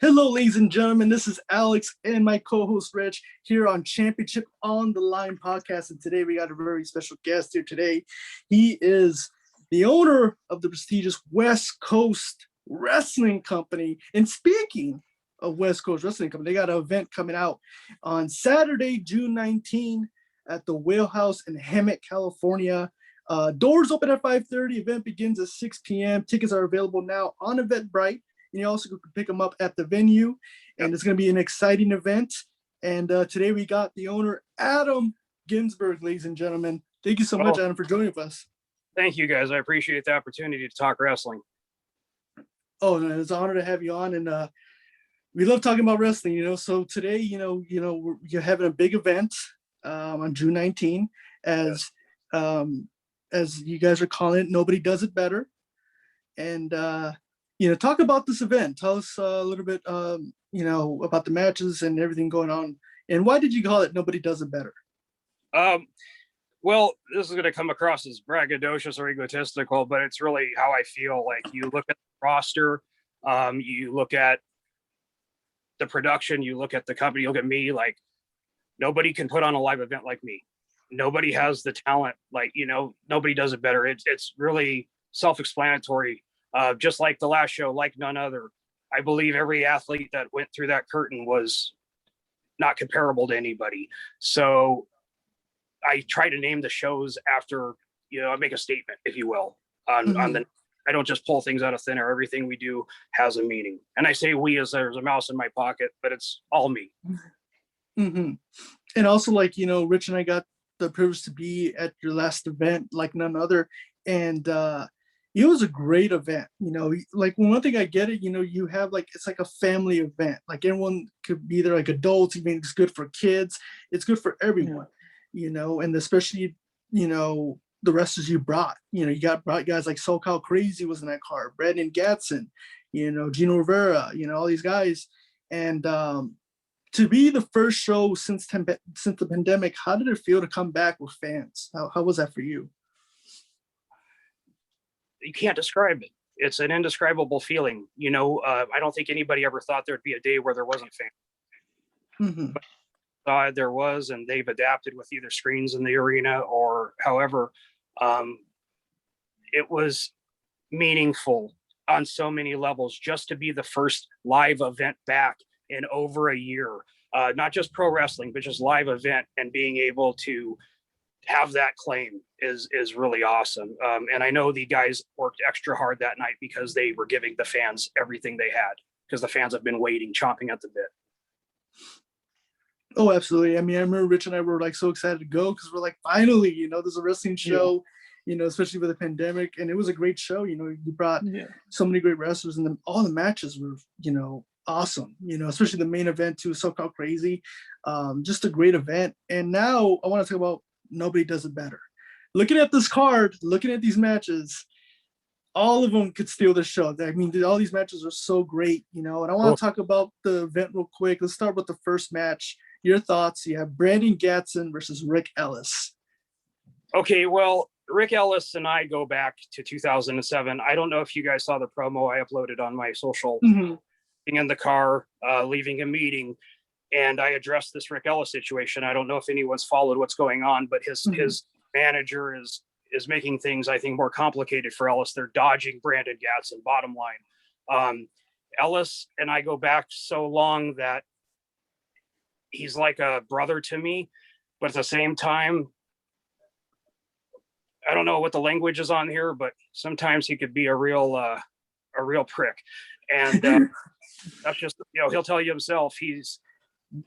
Hello, ladies and gentlemen. This is Alex and my co-host Rich here on Championship on the Line podcast. And today we got a very special guest here today. He is the owner of the prestigious West Coast Wrestling Company. And speaking of West Coast Wrestling Company, they got an event coming out on Saturday, June 19 at the Whale House in Hemet, California. Doors open at 5:30. Event begins at 6 p.m. Tickets are available now on Eventbrite. And you also can pick them up at the venue, and it's going to be an exciting event. And today we got the owner, Adam Ginsberg, ladies and gentlemen. Thank you so much, Adam, for joining us. Thank you, guys. I appreciate the opportunity to talk wrestling. Oh, no, it's an honor to have you on, and we love talking about wrestling. So today, you're having a big event on June 19, as you guys are calling it. Nobody does it better, and talk about this event. Tell us a little bit, about the matches and everything going on. And why did you call it Nobody Does It Better? Well, this is going to come across as braggadocious or egotistical, but it's really how I feel. Like, you look at the roster, you look at the production, you look at the company, you look at me, like, nobody can put on a live event like me. Nobody has the talent. Like, nobody does it better. It's really self-explanatory. Just like the last show, like none other. I believe every athlete that went through that curtain was not comparable to anybody. So I try to name the shows after, I make a statement, if you will, on the. I don't just pull things out of thin air. Everything we do has a meaning. And I say we as there's a mouse in my pocket, but it's all me. Mm-hmm. And also, Rich and I got the privilege to be at your last event, like none other. And it was a great event. Like, one thing I get it, you have it's like a family event. Like, everyone could be there, like adults. Even it's good for kids. It's good for everyone, and especially, the wrestlers you brought. You brought guys like SoCal Crazy was in that card, Brandon Gatson, Gino Rivera, all these guys. And to be the first show since the pandemic, how did it feel to come back with fans? How was that for you? You can't describe it. It's an indescribable feeling. I don't think anybody ever thought there'd be a day where there wasn't fans. But there was, and they've adapted with either screens in the arena or however. It was meaningful on so many levels just to be the first live event back in over a year. Not just pro wrestling, but just live event, and being able to have that claim is really awesome. And I know the guys worked extra hard that night because they were giving the fans everything they had, because the fans have been waiting, chomping at the bit. Oh, absolutely. I mean, I remember Rich and I were so excited to go because we're like, finally, there's a wrestling show, especially with the pandemic. And it was a great show. You brought so many great wrestlers, and all the matches were, awesome, especially the main event too, SoCal Crazy. Just a great event. And now I want to talk about Nobody Does It Better. Looking at this card, looking at these matches, all of them could steal the show. I mean, all these matches are so great, and I want to talk about the event real quick. Let's start with the first match. Your thoughts? You have Brandon Gatson versus Ric Ellis. Okay, well, Ric Ellis and I go back to 2007. I don't know if you guys saw the promo I uploaded on my social. Being in the car, leaving a meeting, and I addressed this Ric Ellis situation. I don't know if anyone's followed what's going on, but his manager is making things, I think, more complicated for Ellis. They're dodging Brandon Gatson, bottom line. Ellis and I go back so long that he's like a brother to me, but at the same time, I don't know what the language is on here, but sometimes he could be a real prick. And that's just, he'll tell you himself. He's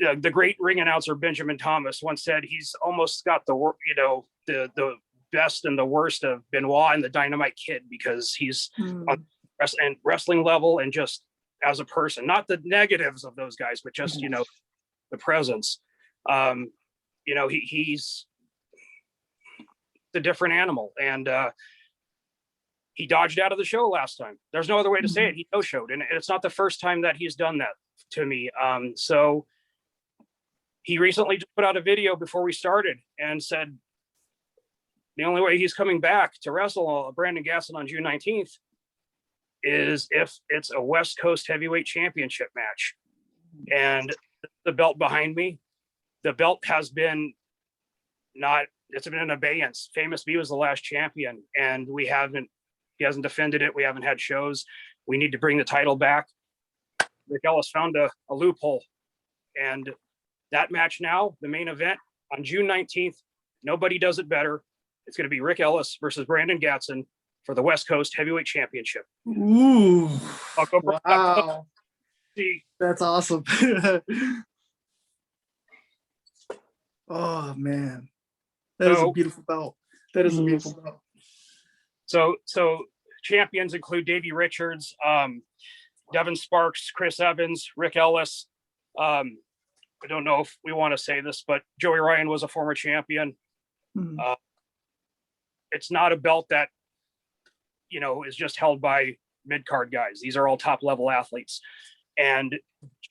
the great ring announcer Benjamin Thomas once said he's almost got the best and the worst of Benoit and the Dynamite Kid, because he's on wrestling level and just as a person, not the negatives of those guys, but just the presence. He's a different animal, and he dodged out of the show last time. There's no other way to say it. He no-showed, and it's not the first time that he's done that to me. So he recently just put out a video before we started and said the only way he's coming back to wrestle Brandon Gatson on June 19th is if it's a West Coast heavyweight championship match. And the belt behind me, the belt has been it's been in abeyance. Famous B was the last champion, and he hasn't defended it. We haven't had shows. We need to bring the title back. Ric Ellis found a loophole. And that match now, the main event on June 19th, nobody does it better. It's going to be Ric Ellis versus Brandon Gatson for the West Coast Heavyweight Championship. Ooh. Wow. That's awesome. Oh, man. That is a beautiful belt. That is a beautiful belt. So champions include Davey Richards, Devin Sparks, Chris Evans, Ric Ellis. I don't know if we want to say this, but Joey Ryan was a former champion. It's not a belt that, is just held by mid-card guys. These are all top-level athletes. And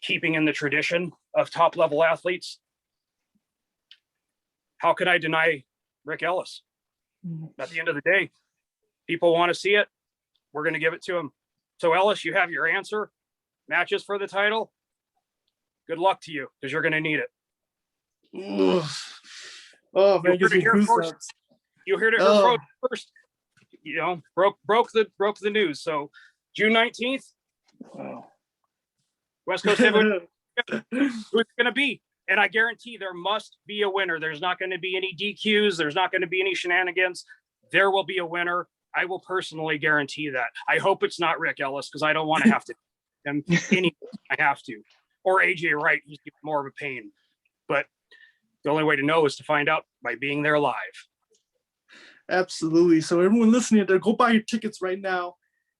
keeping in the tradition of top-level athletes, how can I deny Ric Ellis? At the end of the day, people want to see it. We're going to give it to him. So Ellis, you have your answer. Matches for the title. Good luck to you, because you're going to need it. Oh, man, you heard it first. Broke the news. So June 19th. Wow. West Coast Heavyweight. Who's it going to be? And I guarantee there must be a winner. There's not going to be any DQs. There's not going to be any shenanigans. There will be a winner. I will personally guarantee that. I hope it's not Ric Ellis, because I don't want to have to him I have to. Or AJ Wright, who's more of a pain. But the only way to know is to find out by being there live. Absolutely. So everyone listening there, go buy your tickets right now.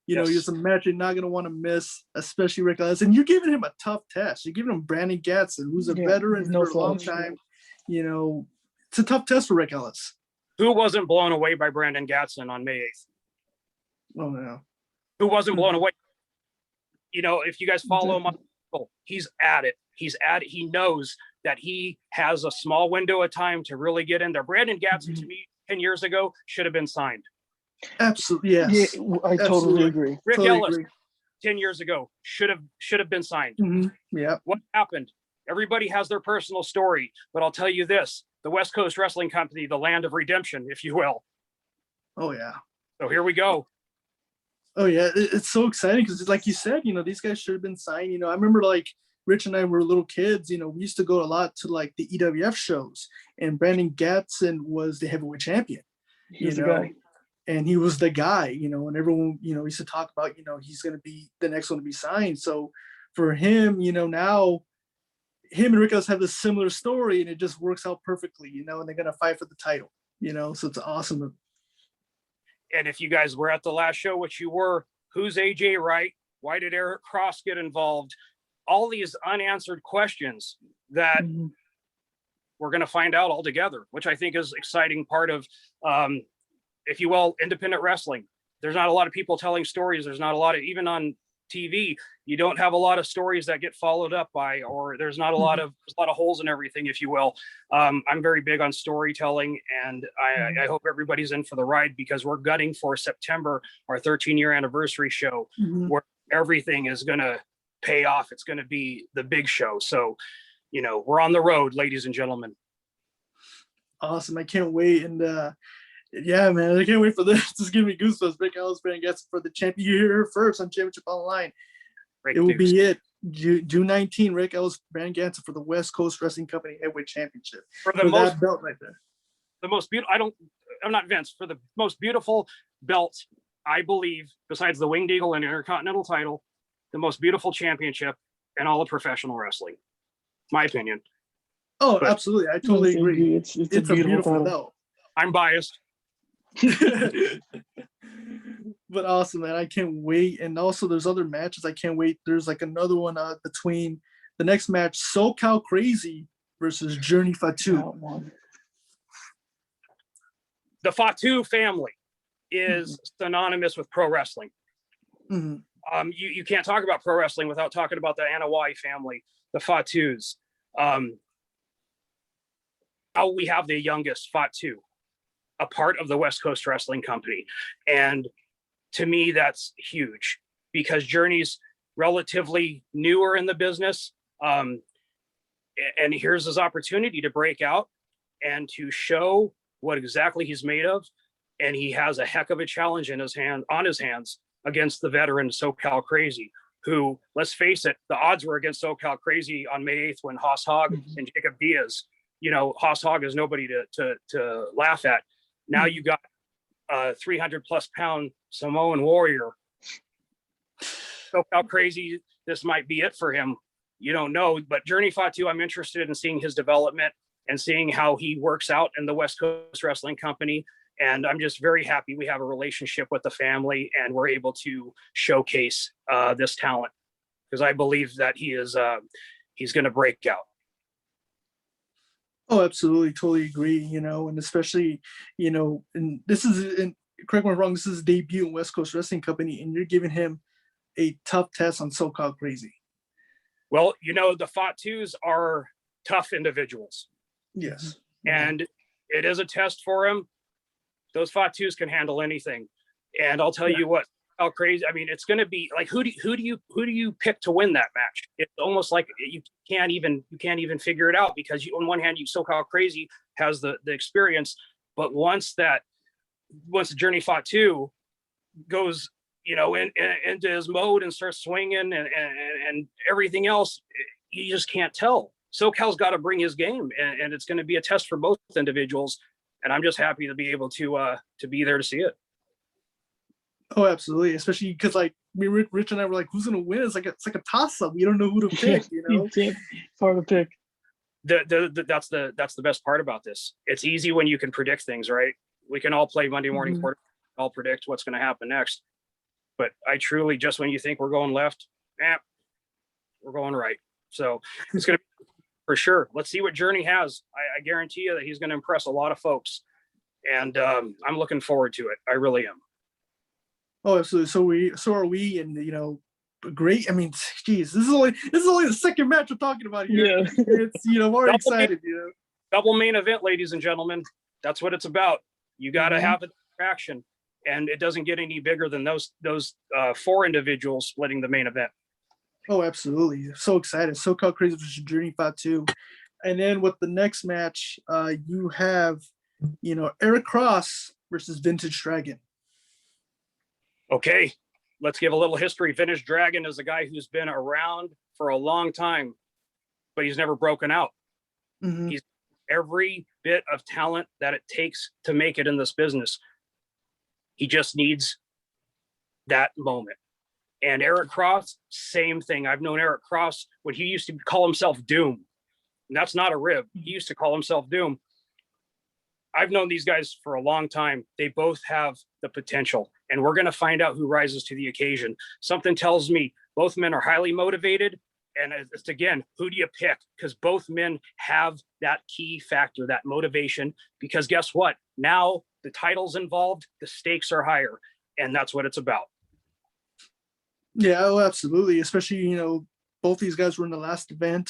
It's a match you're not going to want to miss, especially Ric Ellis. And you're giving him a tough test. You're giving him Brandon Gatson, who's a veteran for a long time. It's a tough test for Ric Ellis. Who wasn't blown away by Brandon Gatson on May 8th? Oh, no. Who wasn't blown away? If you guys follow him on he's at it. He knows that he has a small window of time to really get in there. Brandon Gatson, to me, 10 years ago, should have been signed. Absolutely, yes. Yeah, I totally agree. Ric Ellis, 10 years ago, should have been signed. Yeah. What happened? Everybody has their personal story, but I'll tell you this: the West Coast Wrestling Company, the land of redemption, if you will. Oh yeah. So here we go. Oh yeah, it's so exciting because, like you said, these guys should have been signed. I remember Rich and I were little kids. We used to go a lot to the EWF shows, and Brandon Gatson was the heavyweight champion. He's the guy. And he was the guy, and everyone, used to talk about, he's going to be the next one to be signed. So for him, now him and Ric Ellis have this similar story, and it just works out perfectly, and they're going to fight for the title, so it's awesome. And if you guys were at the last show, which you were, who's AJ Wright? Why did Eric Cross get involved? All these unanswered questions that we're going to find out all together, which I think is exciting part of, if you will, independent wrestling. There's not a lot of people telling stories. There's not a lot of, even on TV, you don't have a lot of stories that get followed up by, or there's not a lot of holes in everything, if you will. I'm very big on storytelling, and I hope everybody's in for the ride, because we're gutting for September, our 13-year anniversary show, where everything is going to pay off. It's going to be the big show. So, we're on the road, ladies and gentlemen. Awesome. I can't wait. And yeah, man, I can't wait for this. Just give me goosebumps. Ric Ellis, Brandon Gatson for the champion. You hear it first on Championship Online. Great it will news. be it. June 19, Ric Ellis, Brandon Gatson for the West Coast Wrestling Company Heavyweight Championship. For that belt right there. The most beautiful, I'm not Vince, for the most beautiful belt, I believe, besides the Winged Eagle and Intercontinental title, the most beautiful championship in all of professional wrestling. My opinion. Oh, but absolutely. I totally agree. It's a beautiful belt. I'm biased. But awesome, man. I can't wait. And also there's other matches I can't wait. There's another one between the next match, SoCal Crazy versus Journey Fatu. The Fatu family is synonymous with pro wrestling. You can't talk about pro wrestling without talking about the Anawai family, the Fatus. We have the youngest Fatu, a part of the West Coast Wrestling Company. And to me, that's huge. because Journey's relatively newer in the business. And here's his opportunity to break out and to show what exactly he's made of. And he has a heck of a challenge on his hands against the veteran SoCal Crazy, who, let's face it, the odds were against SoCal Crazy on May 8th when Haas Hogg and Jacob Diaz, Haas Hogg is nobody to laugh at. Now you got a 300 plus pound Samoan warrior. SoCal Crazy, this might be it for him. You don't know, but Journey Fatu, I'm interested in seeing his development and seeing how he works out in the West Coast Wrestling Company. And I'm just very happy we have a relationship with the family and we're able to showcase this talent, because I believe that he's going to break out. Oh, absolutely. Totally agree. And especially, and this is, and correct me if I'm wrong, this is his debut in West Coast Wrestling Company, and you're giving him a tough test on SoCal Crazy. Well, the Fatus are tough individuals. Yes. And it is a test for him. Those Fatus can handle anything. And I'll tell you what, how crazy. I mean, it's going to be like, who do you pick to win that match? It's almost like you can't even figure it out, because on one hand, SoCal Crazy has the experience, but once the Journey Fatu goes, into his mode and starts swinging and everything else, you just can't tell. SoCal's got to bring his game, and it's going to be a test for both individuals. And I'm just happy to be able to be there to see it. Oh, absolutely. Especially because Rich and I were like, who's going to win? It's like a toss up. You don't know who to pick, It's hard to pick. That's the best part about this. It's easy when you can predict things, right? We can all play Monday morning quarter, all predict what's going to happen next. But I truly, just when you think we're going left, we're going right. So it's going to be for sure. Let's see what Journey has. I guarantee you that he's going to impress a lot of folks. And I'm looking forward to it. I really am. Oh, absolutely. So are we. And, great. I mean, geez, this is only the second match we're talking about here. Yeah. It's, I'm already excited, Double main event, ladies and gentlemen. That's what it's about. You got to have an attraction. And it doesn't get any bigger than those 4 individuals splitting the main event. Oh, absolutely. So excited. SoCal Crazy versus Journey Fatu. And then with the next match, you have, Eric Cross versus Vintage Dragon. Okay, let's give a little history. Vintage Dragon is a guy who's been around for a long time, but he's never broken out. Mm-hmm. He's every bit of talent that it takes to make it in this business. He just needs that moment. And Eric Cross, same thing. I've known Eric Cross when he used to call himself Doom. And that's not a rib. He used to call himself Doom. I've known these guys for a long time. They both have the potential. And we're going to find out who rises to the occasion. Something tells me both men are highly motivated. And it's, again, who do you pick? Because both men have that key factor, that motivation. Because guess what? Now the title's involved, the stakes are higher. And that's what it's about. Yeah, oh, absolutely. Especially, both these guys were in the last event.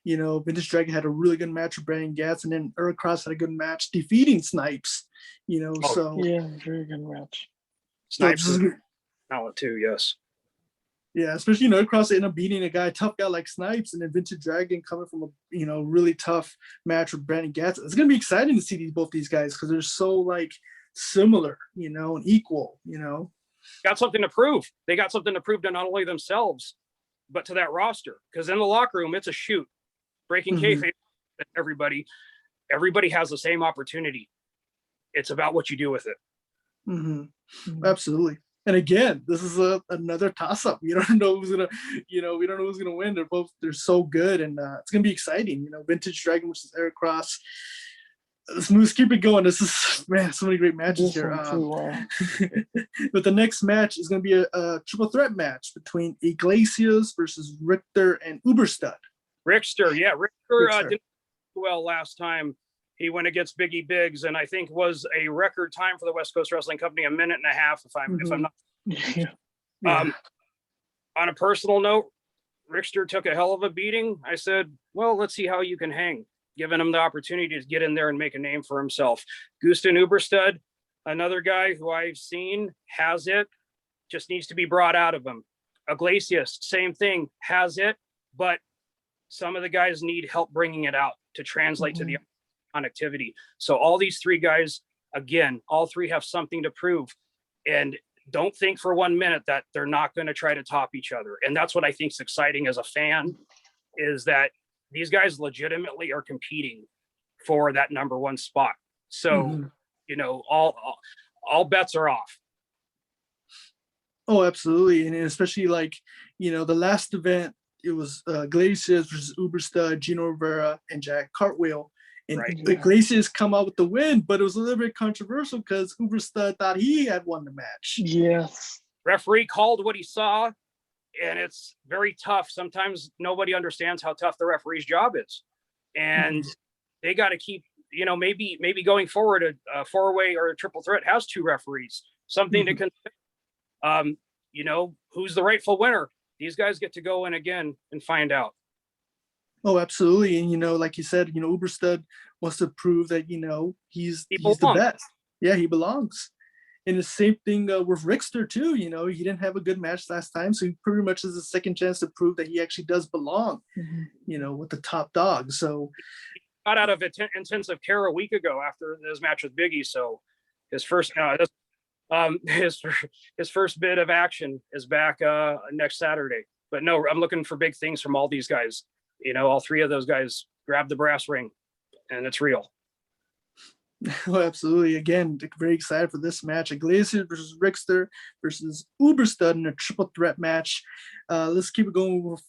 Vintage Dragon had a really good match with Brandon Gatson, and then Eric Cross had a good match defeating Snipes. So yeah, very good match. Snipes is talent too, yes. Yeah, especially Eric Cross ended up beating a tough guy like Snipes, and then Vintage Dragon coming from a really tough match with Brandon Gatson. It's gonna be exciting to see both these guys because they're so similar, and equal. Got something to prove. They got something to prove to not only themselves, but to that roster. Because in the locker room, it's a shoot. Breaking kayfabe, everybody has the same opportunity. It's about what you do with it. Mm-hmm. Absolutely. And again, this is another toss-up. We don't know who's gonna, we don't know who's gonna win. They're so good, and it's gonna be exciting. Vintage Dragon versus Eric Cross. Let's keep it going. This is so many great matches here. But the next match is going to be a triple threat match between Iglesias versus Richter and Uberstad. Richter didn't do well last time. He went against Biggie Biggs, and I think was a record time for the West Coast Wrestling Company, 1.5 minutes. If I'm not. On a personal note, Richter took a hell of a beating. I said, well, let's see how you can hang. Giving him the opportunity to get in there and make a name for himself. Gusten Uberstad, another guy who I've seen has it, just needs to be brought out of him. Iglesias, same thing, has it, but some of the guys need help bringing it out to translate to the connectivity. So all these three guys, again, all three have something to prove. And don't think for 1 minute that they're not going to try to top each other. And that's what I think is exciting as a fan, is that these guys legitimately are competing for that number one spot. So, you know, all bets are off. Oh, absolutely. And especially like, you know, the last event, it was Iglesias versus Uberstud, Gino Rivera, and Jack Cartwheel. And Iglesias come out with the win, but it was a little bit controversial because Uberstud thought he had won the match. Yes. Referee called what he saw, and it's very tough. Sometimes nobody understands how tough the referee's job is. And they got to keep, you know, maybe going forward, a four-way or a triple threat has two referees, something to consider. You know, who's the rightful winner? These guys get to go in again and find out. Oh, absolutely. And, you know, like you said, you know, Uberstud wants to prove that, you know, he's the best. Yeah, he belongs. And the same thing with Rickster, too. You know, he didn't have a good match last time. So he pretty much has a second chance to prove that he actually does belong, you know, with the top dog. So got out of intensive care a week ago after his match with Biggie. So his first bit of action is back next Saturday. But no, I'm looking for big things from all these guys. You know, all three of those guys grabbed the brass ring, and it's real. Oh, absolutely. Again, very excited for this match. Iglesias versus Rickster versus Uberstud in a triple threat match. Let's keep it going with,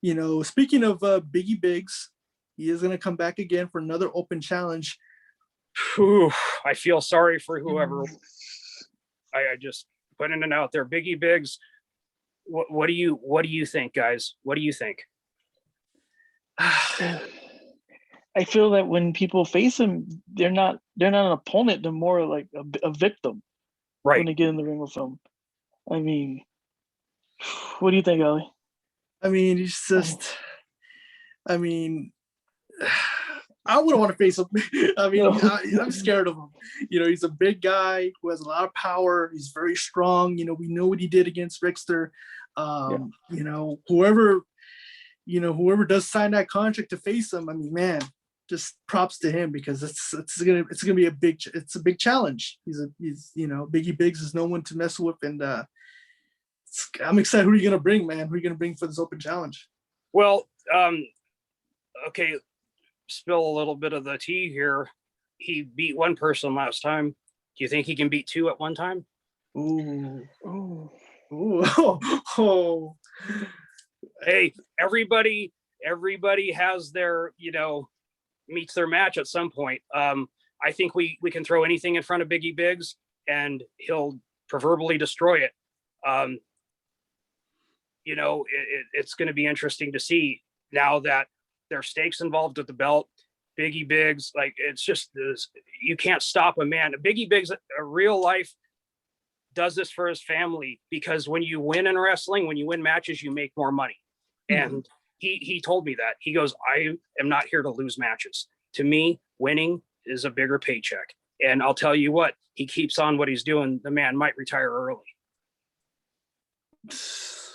you know, speaking of Biggie Biggs, he is going to come back again for another open challenge. Whew, I feel sorry for whoever. I just putting it out there. Biggie Biggs, what do you think, guys? What do you think? I feel that when people face him, they're not an opponent. They're more like a victim, right? When they get in the ring with him. I mean, what do you think, Ali? I mean, he's just. I mean, I wouldn't want to face him. I mean, I'm scared of him. You know, he's a big guy who has a lot of power. He's very strong. You know, we know what he did against Rickster. You know, whoever does sign that contract to face him, I mean, man, just props to him, because it's gonna be a big challenge. He's you know, Biggie Biggs is no one to mess with, and I'm excited. Who are you gonna bring, man? Who are you gonna bring for this open challenge? Well, okay, spill a little bit of the tea here. He beat one person last time. Do you think he can beat two at one time? Ooh. Oh. Hey, everybody has their, you know, meets their match at some point. I think we can throw anything in front of Biggie Biggs and he'll proverbially destroy it. You know, it's going to be interesting to see now that there are stakes involved with the belt. Biggie Biggs, like, it's just this, you can't stop a man. Biggie Biggs, a real life, does this for his family, because when you win in wrestling, when you win matches, you make more money. And he told me that. He goes, I am not here to lose matches. To me, winning is a bigger paycheck. And I'll tell you what, he keeps on what he's doing, the man might retire early.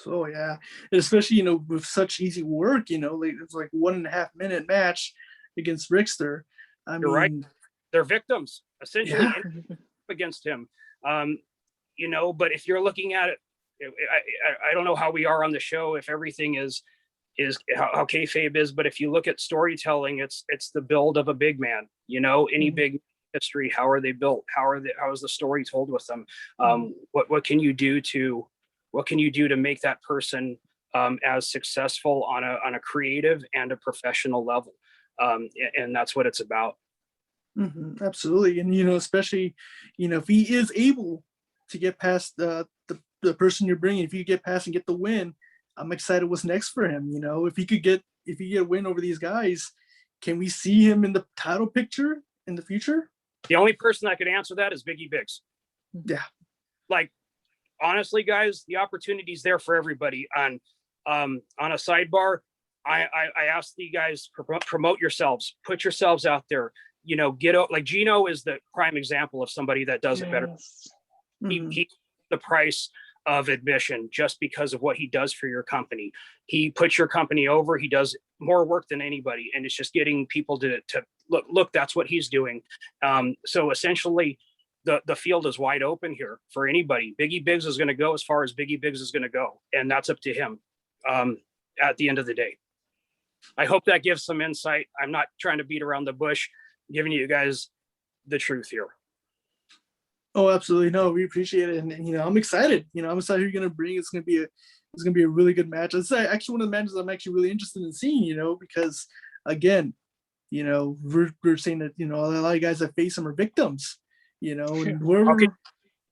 Oh yeah, especially, you know, with such easy work, you know, like it's like 1.5 minute match against Rickster. You're right. They're victims essentially against him. You know, but if you're looking at it, I don't know how we are on the show, if everything is how kayfabe is, but if you look at storytelling, it's the build of a big man. You know, any big history, how are they built? How is the story told with them? What can you do to make that person as successful on a creative and a professional level? And that's what it's about. Absolutely. And, you know, especially, you know, if he is able to get past the person you're bringing, if you get past and get the win, I'm excited what's next for him. You know, if he get a win over these guys, can we see him in the title picture in the future? The only person that could answer that is Biggie Biggs. Yeah. Like, honestly, guys, the opportunity's there for everybody. On a sidebar, I asked the guys, promote yourselves, put yourselves out there, you know, get out. Like, Gino is the prime example of somebody that does it better. He the price. of admission just because of what he does for your company. He puts your company over. He does more work than anybody, and it's just getting people to look. That's what he's doing. So essentially, the field is wide open here for anybody. Biggie Biggs is going to go as far as Biggie Biggs is going to go, and that's up to him. At the end of the day, I hope that gives some insight. I'm not trying to beat around the bush, giving you guys the truth here. Oh, absolutely. No, we appreciate it. And I'm excited. I'm excited who you're going to bring. It's going to be a really good match. It's actually one of the matches I'm actually really interested in seeing, because again, we're saying that, a lot of guys that face him are victims, and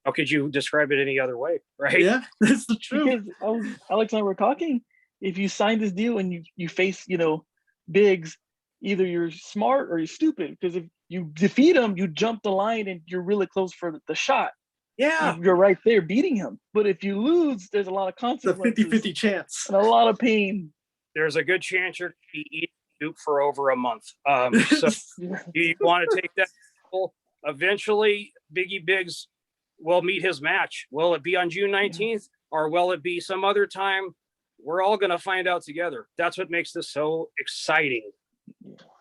how could you describe it any other way? Right. Yeah, that's the truth. Because Alex and I were talking, if you sign this deal and you face, Biggs, either you're smart or you're stupid, because if you defeat him, you jump the line and you're really close for the shot. Yeah. You're right there beating him. But if you lose, there's a lot of consequences. It's a 50-50 chance. And a lot of pain. There's a good chance you're going to be eating soup for over a month. So you want to take that. Eventually, Biggie Biggs will meet his match. Will it be on June 19th or will it be some other time? We're all going to find out together. That's what makes this so exciting.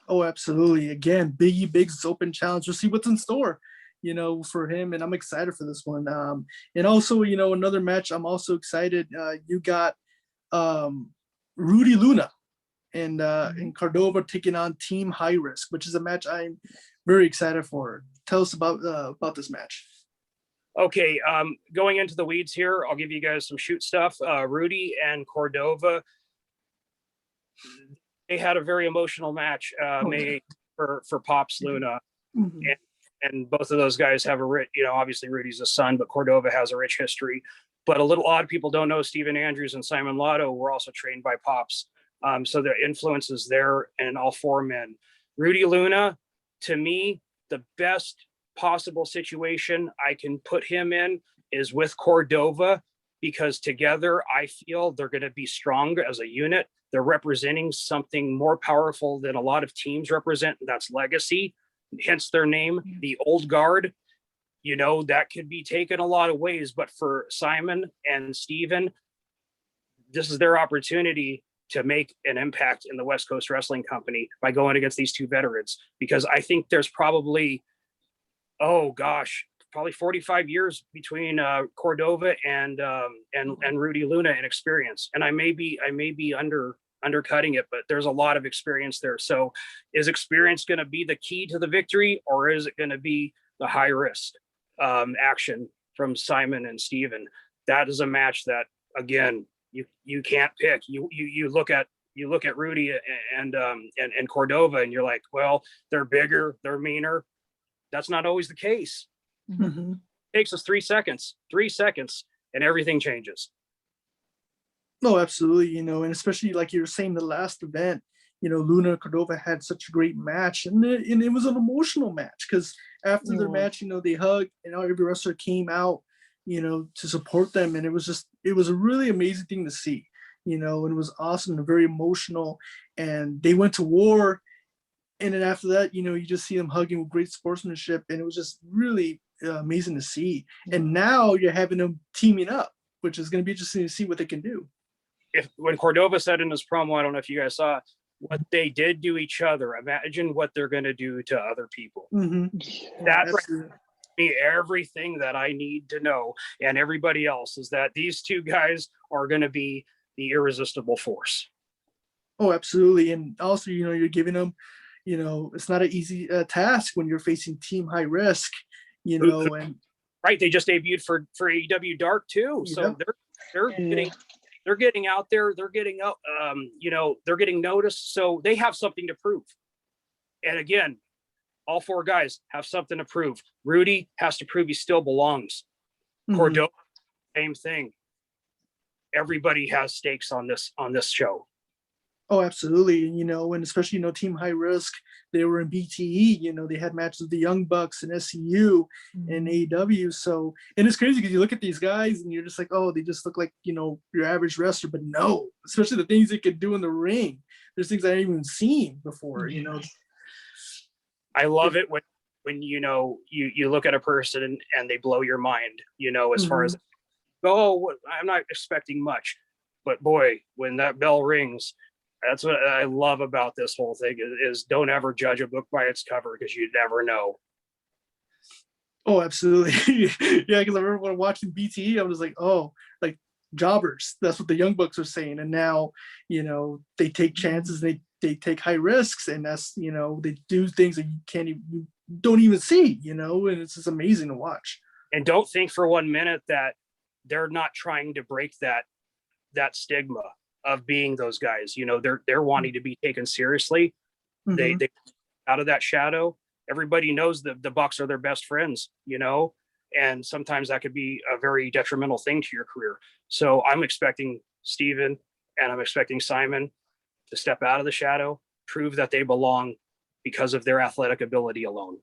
Oh, absolutely. Again, Biggie Biggs' open challenge. We'll see what's in store, for him. And I'm excited for this one. And also, another match, I'm also excited. You got Rudy Luna and Cordova taking on Team High Risk, which is a match I'm very excited for. Tell us about this match. Okay, going into the weeds here, I'll give you guys some shoot stuff. Rudy and Cordova, they had a very emotional match made for Pops Luna. Mm-hmm. And both of those guys have a rich, obviously Rudy's a son, but Cordova has a rich history. But a little odd, people don't know Stephen Andrews and Simon Lotto were also trained by Pops. So the influence is there in all four men. Rudy Luna, to me, the best possible situation I can put him in is with Cordova, because together I feel they're going to be stronger as a unit. They're representing something more powerful than a lot of teams represent. That's legacy, hence their name, the old guard. That could be taken a lot of ways, but for Simon and Steven, this is their opportunity to make an impact in the West Coast Wrestling Company by going against these two veterans, because I think there's probably, probably 45 years between Cordova and Rudy Luna in experience. And I may be undercutting it, but there's a lot of experience there. So is experience going to be the key to the victory, or is it going to be the high risk action from Simon and Steven? That is a match that, again, you can't pick. You look at Rudy and Cordova and you're like, well, they're bigger, they're meaner. That's not always the case. Mm-hmm. It takes us 3 seconds, and everything changes. No, absolutely. And especially like you were saying, the last event, Luna and Cordova had such a great match, and it was an emotional match, because after their match, they hugged, and every wrestler came out, to support them. And it was a really amazing thing to see, and it was awesome and very emotional. And they went to war. And then after that, you just see them hugging with great sportsmanship. And it was just really amazing to see. And now you're having them teaming up, which is going to be interesting to see what they can do. When Cordova said in his promo, I don't know if you guys saw it, what they did to each other, imagine what they're going to do to other people. Mm-hmm. That's me everything that I need to know, and everybody else, is that these two guys are going to be the irresistible force. Oh, absolutely. And also, you're giving them, it's not an easy task when you're facing Team High Risk, and right. They just debuted for AEW Dark too. So they're getting out there, they're getting out, they're getting noticed. So they have something to prove. And again, all four guys have something to prove. Rudy has to prove he still belongs. Mm-hmm. Cordova, same thing. Everybody has stakes on this show. Oh, absolutely. And especially, Team High Risk, they were in BTE, they had matches with the Young Bucks and SCU and AEW. So, and it's crazy because you look at these guys and you're just like, oh, they just look like, your average wrestler. But no, especially the things they could do in the ring. There's things I haven't even seen before, I love it when you look at a person and they blow your mind, as far as oh, I'm not expecting much, but boy, when that bell rings, that's what I love about this whole thing is don't ever judge a book by its cover because you never know. Oh, absolutely. Yeah, because I remember when watching BTE, I was like, oh, like jobbers. That's what the young bucks are saying. And now, they take chances, they take high risks, and that's, they do things that you don't even see, and it's just amazing to watch. And don't think for 1 minute that they're not trying to break that stigma of being those guys. They're wanting to be taken seriously. Mm-hmm. They out of that shadow. Everybody knows that the Bucks are their best friends, and sometimes that could be a very detrimental thing to your career. So I'm expecting Steven and I'm expecting Simon to step out of the shadow, prove that they belong because of their athletic ability alone.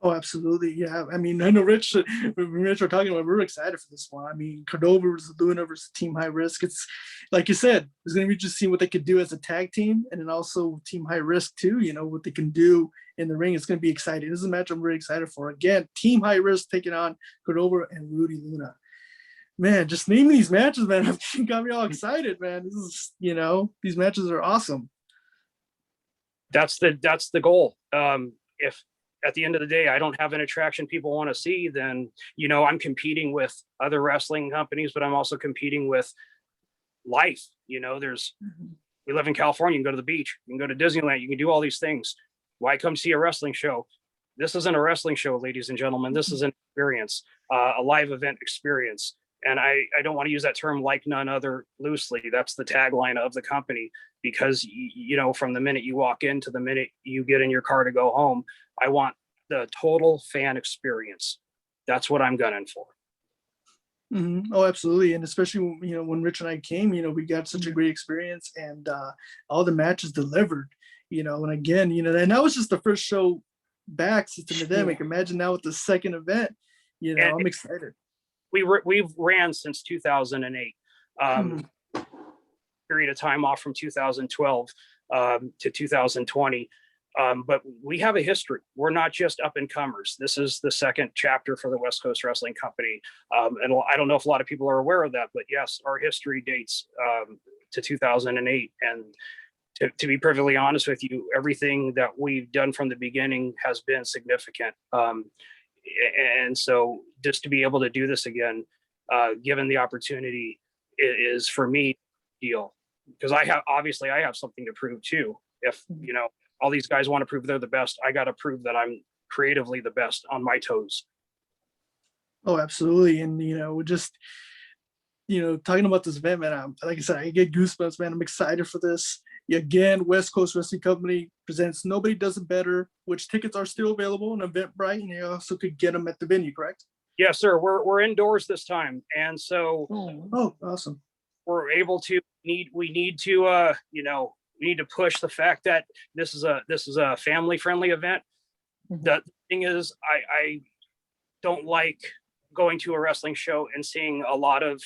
Oh, absolutely. Yeah. I mean, I know Rich were talking about, we're excited for this one. I mean, Cordova versus Luna versus Team High Risk. It's like you said, it's going to be just seeing what they could do as a tag team, and then also Team High Risk too, what they can do in the ring. It's going to be exciting. This is a match I'm really excited for. Again, Team High Risk taking on Cordova and Rudy Luna. Man, just naming these matches, man, have got me all excited, man. This is, these matches are awesome. That's the goal. If at the end of the day, I don't have an attraction people want to see, then, I'm competing with other wrestling companies, but I'm also competing with life. We live in California, you can go to the beach, you can go to Disneyland, you can do all these things. Why come see a wrestling show? This isn't a wrestling show, ladies and gentlemen. This is an experience, a live event experience. And I don't want to use that term like none other loosely. That's the tagline of the company, because, from the minute you walk in to the minute you get in your car to go home, I want the total fan experience. That's what I'm gunning for. Mm-hmm. Oh, absolutely. And especially, when Rich and I came, we got such a great experience, and all the matches delivered, and again, and that was just the first show back since the pandemic. Imagine now with the second event, I'm excited. We've ran since 2008, period of time off from 2012 to 2020. But we have a history. We're not just up and comers. This is the second chapter for the West Coast Wrestling Company. And I don't know if a lot of people are aware of that, but yes, our history dates to 2008. And to be perfectly honest with you, everything that we've done from the beginning has been significant. And so just to be able to do this again, given the opportunity, is for me deal, because I have something to prove too. If all these guys want to prove they're the best, I got to prove that I'm creatively the best on my toes. Oh, absolutely. And just talking about this event, man, like I said, I get goosebumps, man. I'm excited for this. Again, West Coast Wrestling Company presents Nobody Does It Better, which tickets are still available on Eventbrite, and you also could get them at the venue, correct? Yes, sir. We're indoors this time, and so awesome. We're able to we need to push the fact that this is a family friendly event. Mm-hmm. The thing is, I don't like going to a wrestling show and seeing a lot of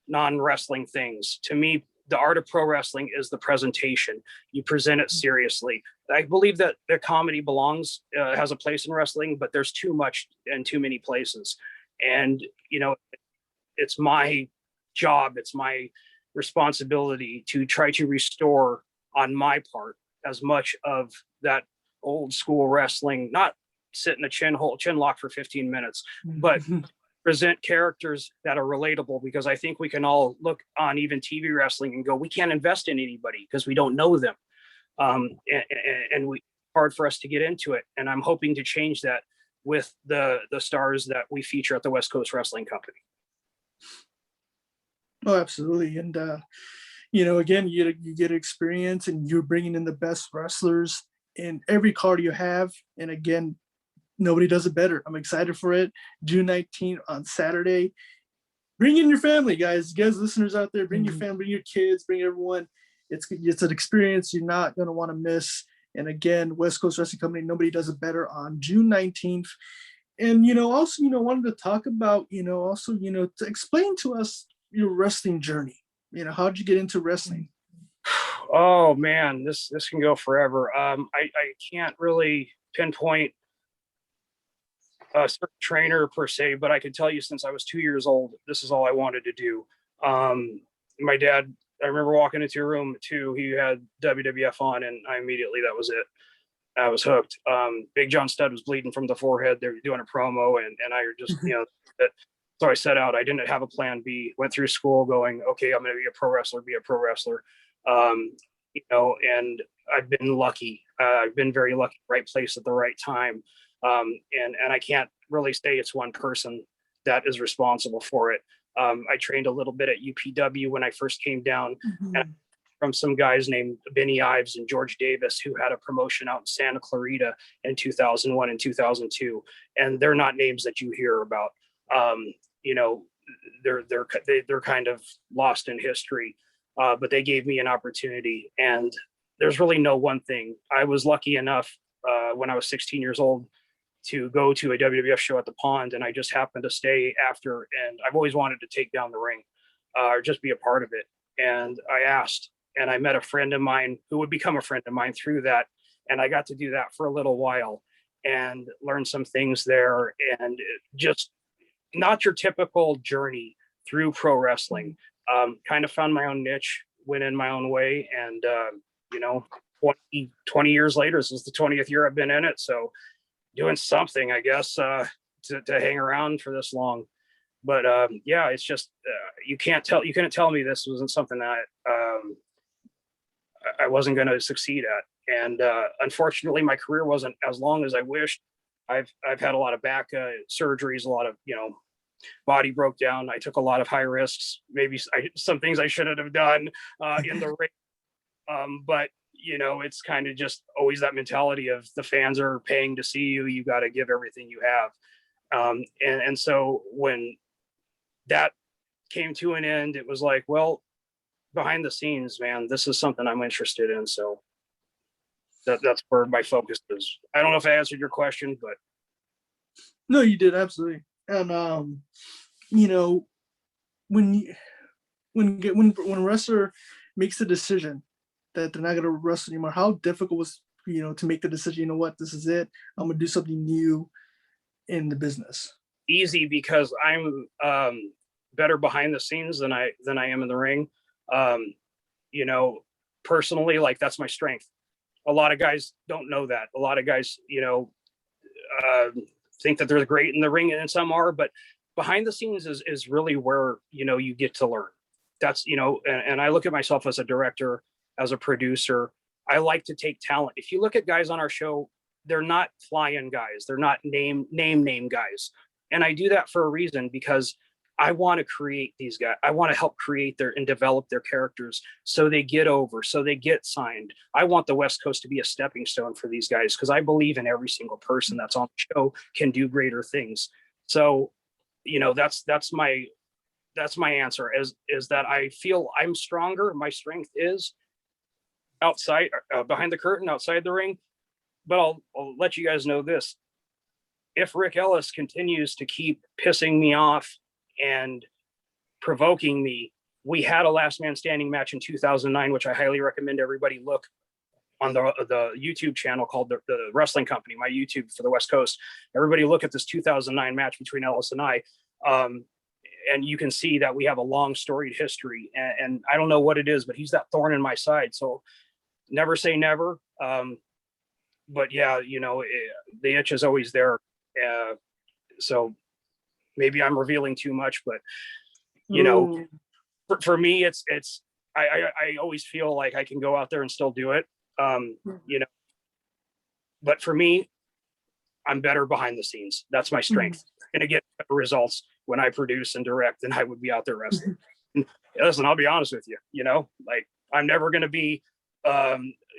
non-wrestling things. To me, the art of pro wrestling is the presentation. You present it seriously. I believe that the comedy has a place in wrestling, but there's too much and too many places. And, it's my job, it's my responsibility to try to restore on my part as much of that old school wrestling, not sit in a chin lock for 15 minutes, but present characters that are relatable, because I think we can all look on even TV wrestling and go, we can't invest in anybody because we don't know them. And hard for us to get into it. And I'm hoping to change that with the stars that we feature at the West Coast Wrestling Company. Oh, absolutely. And, again, you get experience, and you're bringing in the best wrestlers in every card you have. And again, nobody does it better. I'm excited for it. June 19th on Saturday. Bring in your family, guys. You guys, listeners out there, bring your family, bring your kids, bring everyone. It's an experience you're not going to want to miss. And again, West Coast Wrestling Company, nobody does it better on June 19th. And, also, wanted to talk about, to explain to us your wrestling journey. How did you get into wrestling? Oh man, this can go forever. I can't really pinpoint a certain trainer per se, but I can tell you since I was 2 years old, this is all I wanted to do. My dad, I remember walking into a room too. He had WWF on, and I immediately, that was it. I was hooked. Big John Studd was bleeding from the forehead. They were doing a promo, and I just, so I set out. I didn't have a plan B. Went through school going, okay, I'm going to be a pro wrestler, be a pro wrestler. And I've been lucky. I've been very lucky, right place at the right time. And I can't really say it's one person that is responsible for it. I trained a little bit at UPW when I first came down, and from some guys named Benny Ives and George Davis, who had a promotion out in Santa Clarita in 2001 and 2002. And they're not names that you hear about. They're kind of lost in history, but they gave me an opportunity. And there's really no one thing. I was lucky enough when I was 16 years old to go to a WWF show at the Pond, and I just happened to stay after. And I've always wanted to take down the ring or just be a part of it. And I asked, and I met a friend of mine who would become a friend of mine through that. And I got to do that for a little while and learn some things there, and just not your typical journey through pro wrestling. Kind of found my own niche, went in my own way. And, 20 years later, this is the 20th year I've been in it. So doing something, I guess, to hang around for this long. But it's just, you couldn't tell me this wasn't something that I wasn't going to succeed at. And unfortunately, my career wasn't as long as I wished. I've had a lot of back surgeries, a lot of, body broke down. I took a lot of high risks, maybe some things I shouldn't have done in the ring. But, it's kind of just always that mentality of the fans are paying to see you. You got to give everything you have. And so when that came to an end, it was like, well, behind the scenes, man, this is something I'm interested in. So that's where my focus is. I don't know if I answered your question, but. No, you did, absolutely. And when a wrestler makes the decision that they're not going to wrestle anymore, how difficult was to make the decision? This is it. I'm gonna do something new in the business. Easy, because I'm better behind the scenes than I am in the ring. Personally, like, that's my strength. A lot of guys don't know that. A lot of guys, think that they're great in the ring, and some are, but behind the scenes is really where, you get to learn. That's, and I look at myself as a director, as a producer. I like to take talent. If you look at guys on our show, they're not fly-in guys. They're not name guys. And I do that for a reason, because I want to create these guys. I want to help create and develop their characters so they get over, so they get signed. I want the West Coast to be a stepping stone for these guys, because I believe in every single person that's on the show can do greater things. So, that's my answer is that I feel I'm stronger. My strength is outside, behind the curtain, outside the ring. But I'll let you guys know this. If Ric Ellis continues to keep pissing me off and provoking me, we had a last man standing match in 2009, which I highly recommend everybody look on the YouTube channel called the Wrestling Company, my YouTube for the West Coast. Everybody look at this 2009 match between Ellis and I. And you can see that we have a long storied history, and I don't know what it is, but he's that thorn in my side. So never say never. But yeah, the itch is always there. So maybe I'm revealing too much, but for me, it's I always feel like I can go out there and still do it. But for me, I'm better behind the scenes. That's my strength. I'm gonna get better results when I produce and direct than I would be out there wrestling. Listen, I'll be honest with you, like, I'm never going to be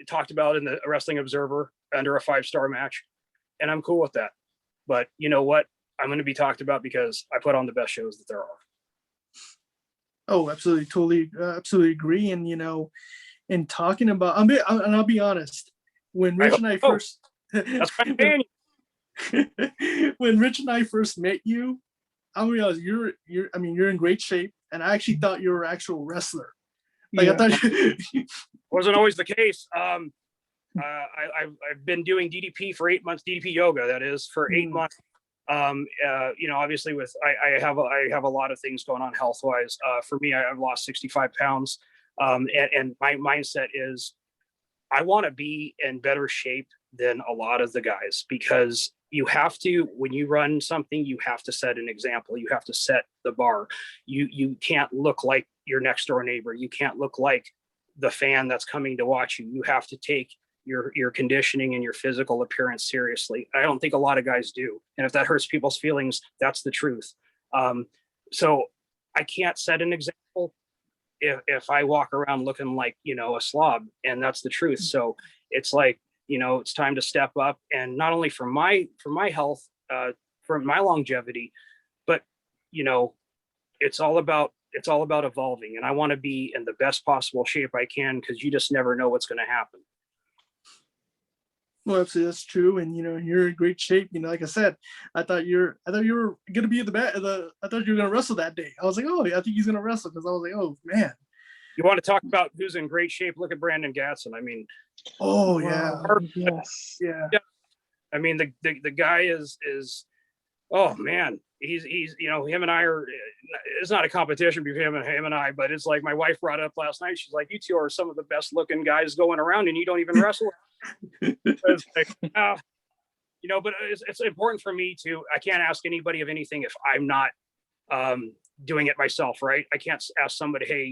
talked about in the Wrestling Observer under a 5-star match. And I'm cool with that. But you know what? I'm going to be talked about because I put on the best shows that there are. Oh, absolutely. Totally. Absolutely agree. And, in talking about, and I'll be honest, when Rich and I first, that's my opinion. When Rich and I first met you, I'm gonna be honest, you're in great shape, and I actually thought you were an actual wrestler. Like, I thought wasn't always the case. I've been doing DDP for 8 months, DDP yoga, that is, for 8 months. Obviously I have a lot of things going on health wise. For me, I've lost 65 pounds. And my mindset is I want to be in better shape than a lot of the guys, because you have to, when you run something, you have to set an example. You have to set the bar. You can't look like your next door neighbor. You can't look like the fan that's coming to watch you. You have to take your conditioning and your physical appearance seriously. I don't think a lot of guys do. And if that hurts people's feelings, that's the truth. So I can't set an example if I walk around looking like, a slob, and that's the truth. So it's like, it's time to step up, and not only for my health, for my longevity, but, it's all about evolving, and I want to be in the best possible shape I can, because you just never know what's going to happen. Well, absolutely, that's true, and you're in great shape. Like I said, I thought you were gonna be I thought you were gonna wrestle that day. I was like, oh, I think he's gonna wrestle, because I was like, oh man. You want to talk about who's in great shape? Look at Brandon Gatson. I mean, oh yeah, yes, yeah. I mean, the guy is oh man, he's him and I are. It's not a competition between him and I, but it's like my wife brought up last night. She's like, you two are some of the best looking guys going around, and you don't even wrestle. It's like, but it's important for me to. I can't ask anybody of anything if I'm not doing it myself, right? I can't ask somebody, hey,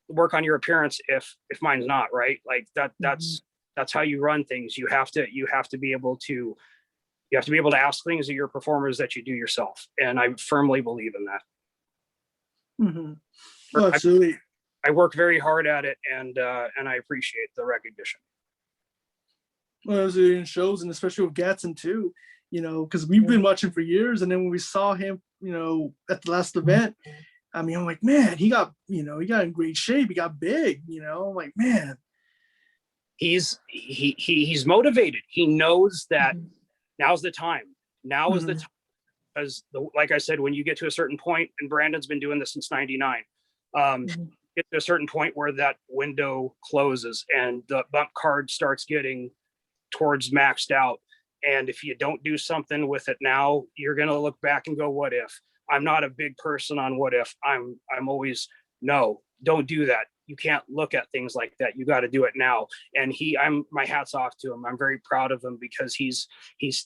work on your appearance if mine's not, right? Like that's how you run things. You have to be able to ask things of your performers that you do yourself, and I firmly believe in that. Mm-hmm. Oh, absolutely. I work very hard at it, and I appreciate the recognition. Well, it shows, and especially with Gatson too, because we've been watching for years, and then when we saw him, at the last event, I mean, I'm like, man, he got in great shape. He got big, I'm like, man. He's motivated. He knows that now's the time. Now is the time. Because like I said, when you get to a certain point, and Brandon's been doing this since '99, get to a certain point where that window closes and the bump card starts getting towards maxed out. And if you don't do something with it now, you're going to look back and go, what if? I'm not a big person on what if. I'm always, no, don't do that. You can't look at things like that. You got to do it now. And my hat's off to him. I'm very proud of him, because he's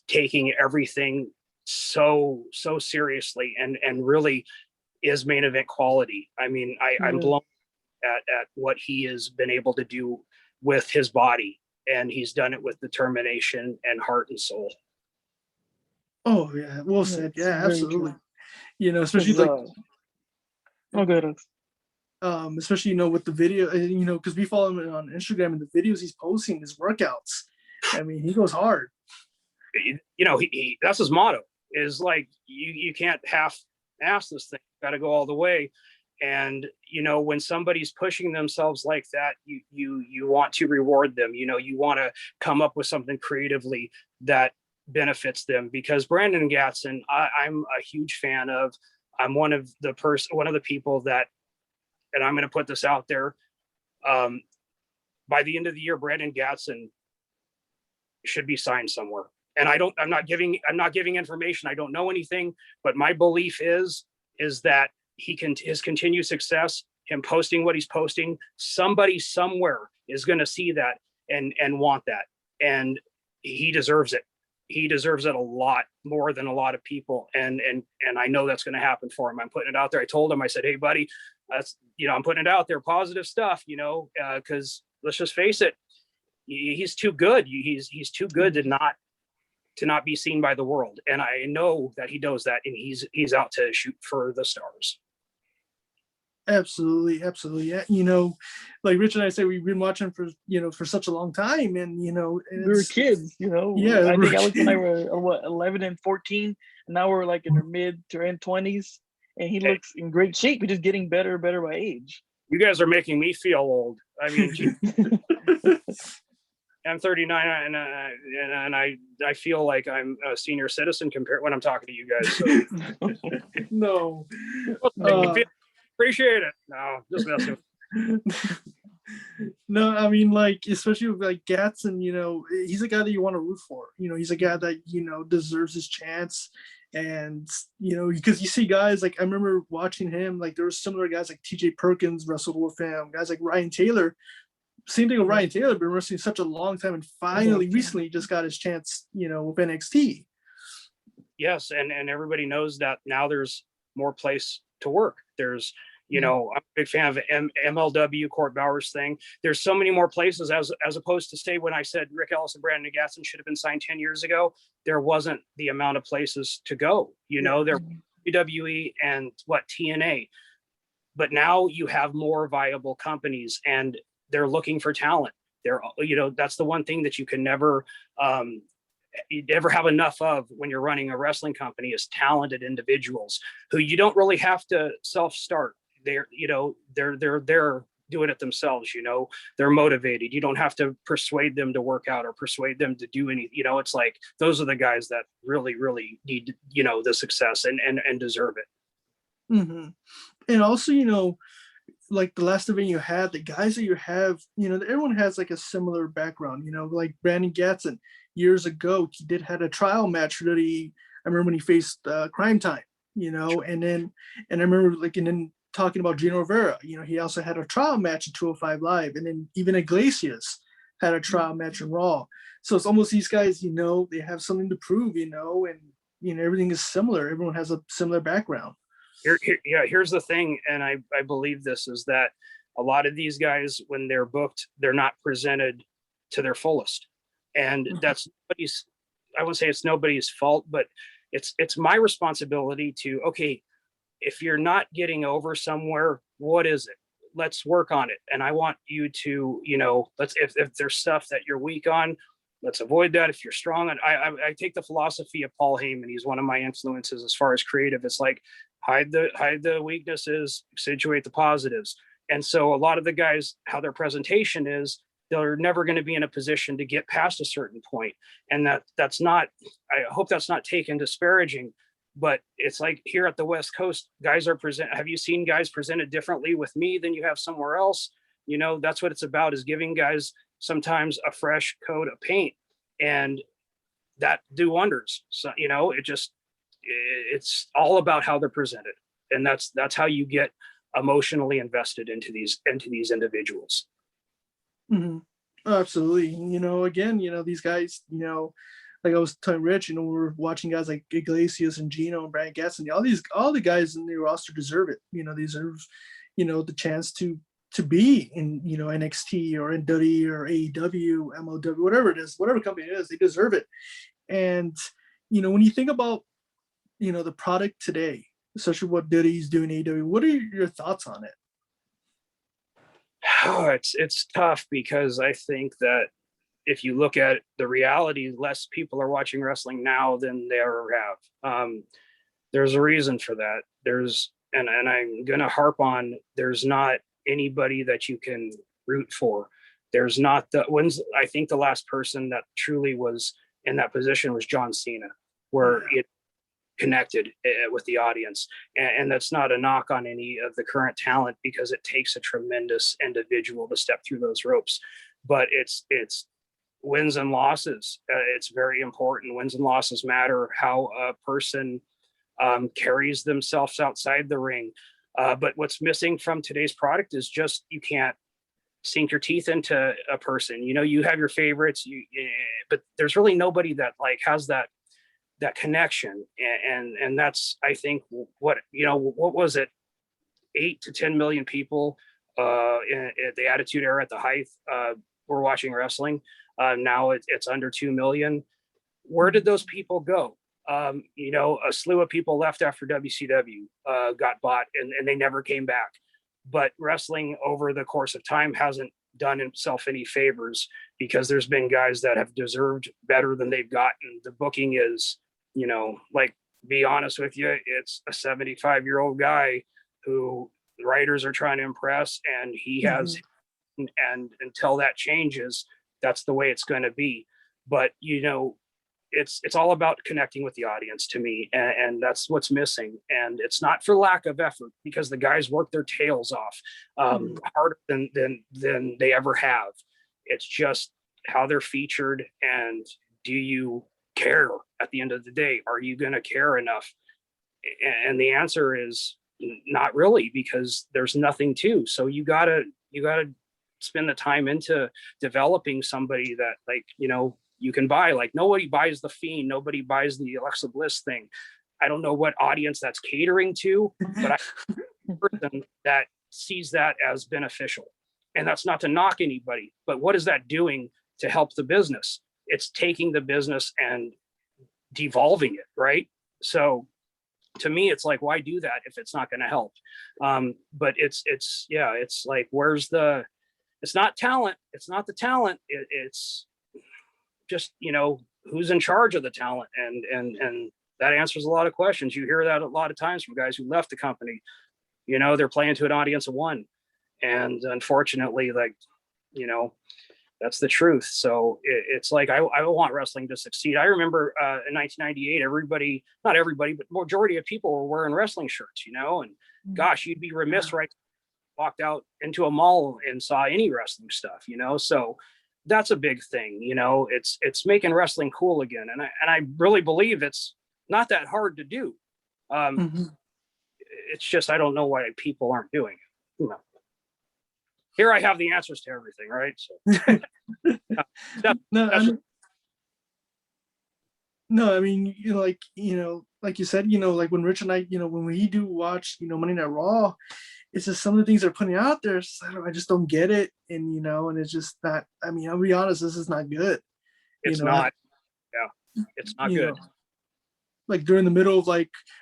taking everything so seriously, and really is main event quality. I mean, I'm blown at what he has been able to do with his body, and he's done it with determination and heart and soul. Oh yeah, well said. Yeah, absolutely. Especially good. Especially with the video, because we follow him on Instagram, and the videos he's posting, his workouts. I mean, he goes hard. He that's his motto, is like, you can't half-ass this thing. You got to go all the way. And when somebody's pushing themselves like that, you want to reward them. You want to come up with something creatively that benefits them, because Brandon Gatson, I'm a huge fan of. I'm one of the people that, and I'm going to put this out there, by the end of the year, Brandon Gatson should be signed somewhere. And I'm not giving information. I don't know anything, but my belief is that his continued success, him posting what he's posting, somebody somewhere is going to see that and want that. And he deserves it. He deserves it a lot more than a lot of people. And I know that's going to happen for him. I'm putting it out there. I told him, I said, hey buddy, that's, I'm putting it out there, positive stuff, cause let's just face it. He's too good. He's too good to not be seen by the world. And I know that he knows that, and he's out to shoot for the stars. Absolutely. Yeah. Like Rich and I say, we've been watching for such a long time, and we were kids, Yeah. I think Alex and I were 11 and 14, and now we're like in our mid to end 20s, and he looks in great shape. He's just getting better by age. You guys are making me feel old. I mean, I'm 39, and I feel like I'm a senior citizen compared when I'm talking to you guys. So. No. Appreciate it. No, just messing. No, I mean, like, especially with like Gatson, he's a guy that you want to root for. He's a guy that, deserves his chance. And, because you see guys like, I remember watching him, like, there were similar guys like TJ Perkins wrestled with him, guys like Ryan Taylor. Same thing with Ryan Taylor, been wrestling such a long time and finally recently just got his chance, with NXT. Yes, and everybody knows that now there's more place to work. There's, I'm a big fan of MLW, Court Bauer's thing. There's so many more places as opposed to, say, when I said Ric Ellis and Brandon Gatson should have been signed 10 years ago, there wasn't the amount of places to go. There WWE and TNA. But now you have more viable companies and they're looking for talent. That's the one thing that you can never you never have enough of when you're running a wrestling company is talented individuals who you don't really have to self-start. They're doing it themselves. They're motivated. You don't have to persuade them to work out or persuade them to do any. It's like those are the guys that really, really need the success and deserve it. Mm-hmm. And also, like the last event you had, the guys that you have, everyone has like a similar background. Like Brandon Gatson years ago, he did had a trial match that I remember when he faced Crime Time. And I remember and then talking about Gino Rivera, he also had a trial match at 205 Live, and then even Iglesias had a trial match in Raw. So it's almost these guys, they have something to prove, and everything is similar. Everyone has a similar background. Here's the thing, and I believe this is that a lot of these guys, when they're booked, they're not presented to their fullest, and that's nobody's. I wouldn't say it's nobody's fault, but it's my responsibility to, okay, if you're not getting over somewhere, what is it? Let's work on it. And I want you to, if there's stuff that you're weak on, let's avoid that. If you're strong on, I take the philosophy of Paul Heyman. He's one of my influences as far as creative. It's like hide the weaknesses, accentuate the positives. And so a lot of the guys, how their presentation is, they're never going to be in a position to get past a certain point. And that's not, I hope that's not taken disparaging, but it's like here at the West Coast, guys are have you seen guys presented differently with me than you have somewhere else? That's what it's about, is giving guys sometimes a fresh coat of paint, and that do wonders. So, it's all about how they're presented. And that's how you get emotionally invested into these individuals. Mm-hmm. Absolutely. Again, these guys, like I was telling Rich, we're watching guys like Iglesias and Gino and Brian Gatson. All the guys in the roster deserve it. They deserve, the chance to be in, NXT or in WWE or AEW, MLW, whatever it is, whatever company it is, they deserve it. And, when you think about, the product today, especially what WWE's doing AEW, what are your thoughts on it? Oh, it's tough, because I think that if you look at the reality, less people are watching wrestling now than they ever have. There's a reason for that. And I'm going to harp on, there's not anybody that you can root for. There's not I think the last person that truly was in that position was John Cena, where it connected with the audience. And that's not a knock on any of the current talent, because it takes a tremendous individual to step through those ropes. But it's wins and losses. It's very important. Wins and losses matter. How a person carries themselves outside the ring. But what's missing from today's product is just, you can't sink your teeth into a person. You have your favorites, but there's really nobody that has that connection. And that's, I think, what was it? 8 to 10 million people in the Attitude Era at the height were watching wrestling. Now it's under 2 million. Where did those people go? A slew of people left after WCW got bought, and they never came back. But wrestling over the course of time hasn't done itself any favors, because there's been guys that have deserved better than they've gotten. The booking is, be honest with you, it's a 75-year-old guy who the writers are trying to impress, and he has, and until that changes, that's the way it's going to be. But, it's all about connecting with the audience to me, and that's what's missing. And it's not for lack of effort, because the guys work their tails off, harder than they ever have. It's just how they're featured, and do you care at the end of the day? Are you going to care enough? And the answer is not really, because there's nothing to. So you gotta spend the time into developing somebody that, like, you can buy. Like, nobody buys the Fiend, nobody buys the Alexa Bliss thing. I don't know what audience that's catering to, but I'm a person that sees that as beneficial. And that's not to knock anybody, but what is that doing to help the business? It's taking the business and devolving it, right? So to me, it's like, why do that if it's not going to help? But it's like, it's not talent. It's not the talent. It's just, who's in charge of the talent. And that answers a lot of questions. You hear that a lot of times from guys who left the company. They're playing to an audience of one. And unfortunately, like, that's the truth. So it's like, I want wrestling to succeed. I remember in 1998, not everybody, but majority of people were wearing wrestling shirts, and gosh, you'd be remiss, right? Walked out into a mall and saw any wrestling stuff, so that's a big thing. It's making wrestling cool again. And I really believe it's not that hard to do. It's just, I don't know why people aren't doing it. Here I have the answers to everything, right? So I mean, like you said, like when Rich and I, when we do watch, Monday Night Raw, it's just some of the things they're putting out there. I just don't get it. And, and it's just not, I mean, I'll be honest, this is not good. It's not. Yeah. It's not good. Like during the middle of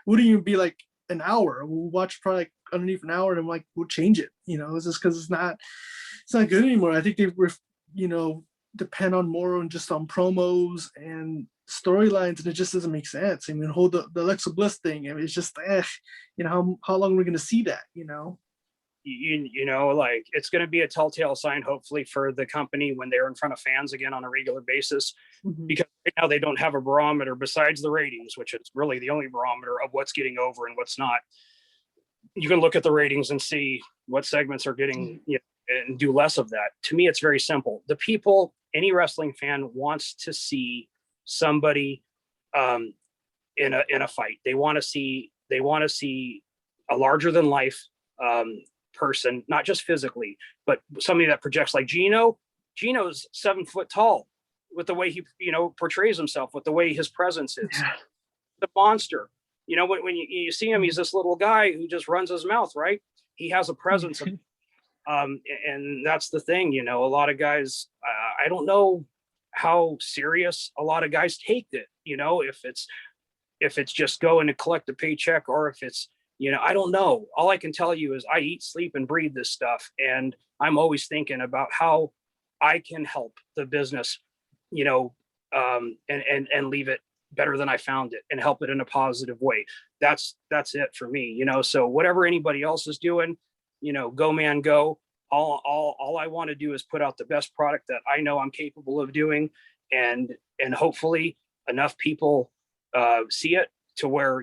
wouldn't even be like an hour. We'll watch probably underneath an hour and I'm like, we'll change it. It's just because it's not good anymore. I think they depend on more on just on promos and storylines, and it just doesn't make sense. I mean, hold the Alexa Bliss thing. I mean, it's just how long are we going to see that? Like, it's going to be a telltale sign, hopefully, for the company when they're in front of fans again on a regular basis, because right now they don't have a barometer besides the ratings, which is really the only barometer of what's getting over and what's not. You can look at the ratings and see what segments are getting, and do less of that. To me, it's very simple. The people, any wrestling fan wants to see somebody in a fight. They want to see a larger than life person, not just physically, but somebody that projects. Like Gino's 7 foot tall, with the way he portrays himself, with the way his presence is. Yeah. The monster. When you see him, he's this little guy who just runs his mouth, right? He has a presence. And that's the thing, a lot of guys, I don't know how serious a lot of guys take it, if it's just going to collect a paycheck, or if it's, I don't know. All I can tell you is I eat, sleep, and breathe this stuff. And I'm always thinking about how I can help the business, and leave it better than I found it, and help it in a positive way. That's it for me, so whatever anybody else is doing, go man, go. All I want to do is put out the best product that I know I'm capable of doing. And hopefully enough people see it to where,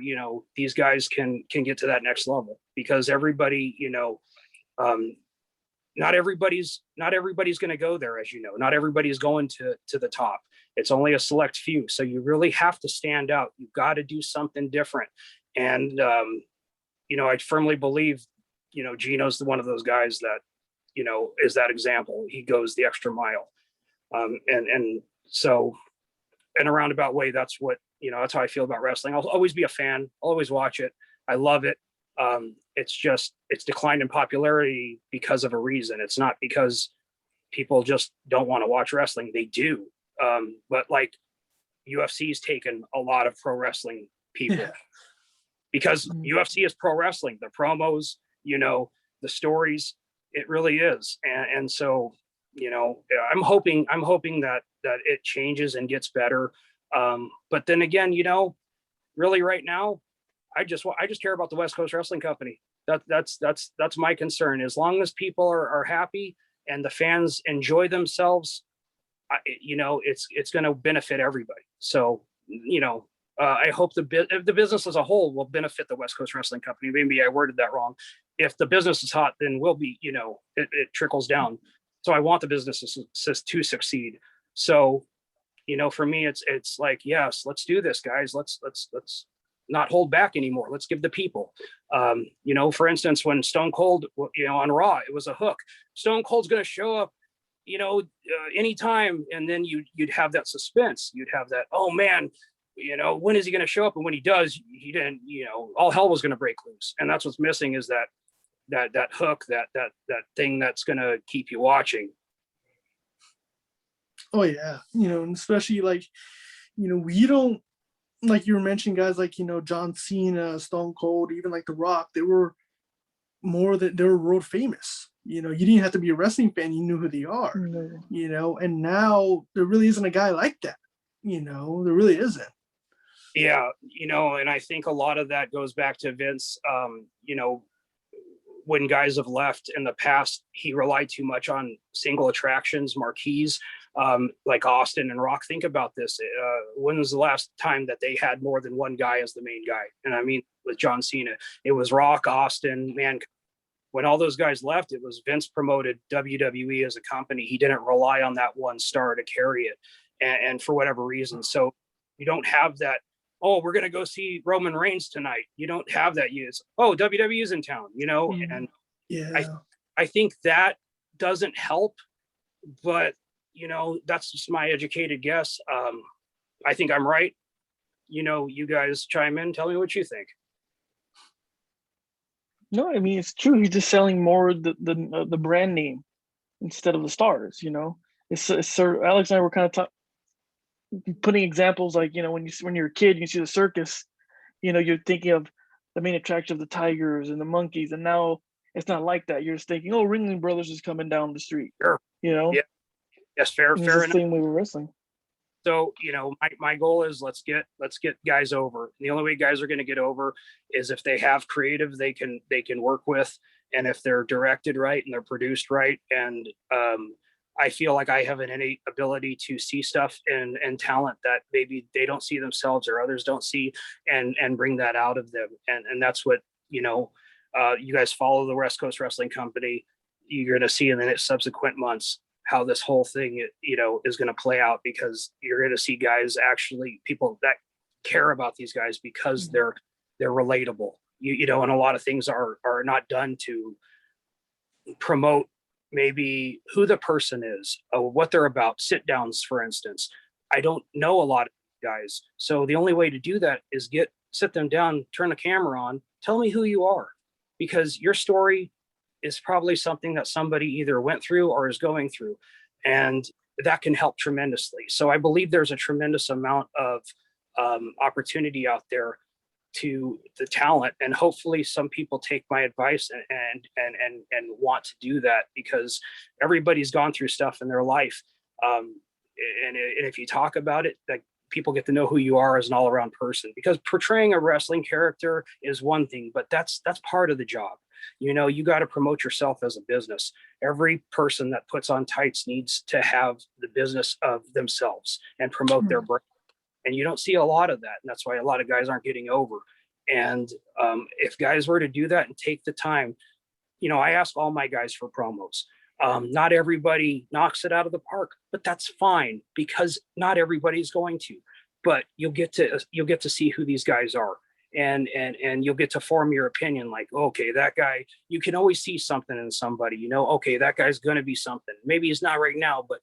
these guys can get to that next level, because everybody, not everybody's going to go there. As not everybody's going to the top. It's only a select few. So you really have to stand out. You've got to do something different. And, I firmly believe, Gino's one of those guys that, is that example. He goes the extra mile. And so in a roundabout way, that's what, that's how I feel about wrestling. I'll always be a fan. I'll always watch it. I love it. It's declined in popularity because of a reason. It's not because people just don't want to watch wrestling. They do. But like UFC's taken a lot of pro wrestling people, because UFC is pro wrestling. The promos, the stories, it really is. And so, I'm hoping that it changes and gets better. But then again, really right now, I just care about the West Coast Wrestling Company. That's my concern. As long as people are happy and the fans enjoy themselves, it's going to benefit everybody. So I hope the business as a whole will benefit the West Coast Wrestling Company. Maybe I worded that wrong. If the business is hot, then we'll be, it trickles down. So I want the business to succeed. So, for me, it's like, yes, let's do this, guys. Let's not hold back anymore. Let's give the people, for instance, when Stone Cold, on Raw, it was a hook. Stone Cold's going to show up, anytime. And then you'd have that suspense. You'd have that, oh man, when is he going to show up? And when he does, he didn't, all hell was going to break loose. And that's what's missing, is that hook, that thing that's going to keep you watching. Oh yeah. And especially like, we don't, like you were mentioning, guys like, John Cena, Stone Cold, even like The Rock, they were world famous. You didn't have to be a wrestling fan, you knew who they are. Mm-hmm. And now there really isn't a guy like that. There really isn't. Yeah, and I think a lot of that goes back to Vince. When guys have left in the past, he relied too much on single attractions, marquees, like Austin and Rock. Think about this. When was the last time that they had more than one guy as the main guy? And I mean, with John Cena, it was Rock, Austin, man. When all those guys left, it was Vince promoted WWE as a company. He didn't rely on that one star to carry it, and for whatever reason. So you don't have that, oh, we're going to go see Roman Reigns tonight. You don't have that use. Oh, WWE's in town, and Yeah. I think that doesn't help, but, that's just my educated guess. I think I'm right. You guys chime in, tell me what you think. No, I mean, it's true. He's just selling more the brand name instead of the stars. It's Sir Alex and I were kind of putting examples like, when you're a kid, you see the circus, you're thinking of the main attraction of the tigers and the monkeys, and now it's not like that. You're just thinking, oh, Ringling Brothers is coming down the street. Sure. Yeah. Yes, fair enough. Same way with wrestling. So, my goal is let's get guys over. The only way guys are going to get over is if they have creative they can work with, and if they're directed right and they're produced right. And I feel like I have an innate ability to see stuff and talent that maybe they don't see themselves or others don't see, and bring that out of them. And that's what, you guys follow the West Coast Wrestling Company. You're going to see in the subsequent months how this whole thing, is going to play out, because you're going to see guys, actually people that care about these guys, because they're relatable, and a lot of things are not done to promote maybe who the person is, what they're about. Sit downs, for instance. I don't know a lot of guys. So the only way to do that is sit them down, turn the camera on, tell me who you are, because your story is probably something that somebody either went through or is going through, and that can help tremendously. So I believe there's a tremendous amount of opportunity out there to the talent, and hopefully some people take my advice and want to do that, because everybody's gone through stuff in their life, and if you talk about it, like, people get to know who you are as an all-around person, because portraying a wrestling character is one thing, but that's part of the job. You got to promote yourself as a business. Every person that puts on tights needs to have the business of themselves and promote their brand. And you don't see a lot of that. And that's why a lot of guys aren't getting over. And if guys were to do that and take the time, I ask all my guys for promos. Not everybody knocks it out of the park, but that's fine, because not everybody's going to. But you'll get to see who these guys are. And you'll get to form your opinion, like, okay, that guy, you can always see something in somebody, okay, that guy's going to be something. Maybe he's not right now, but,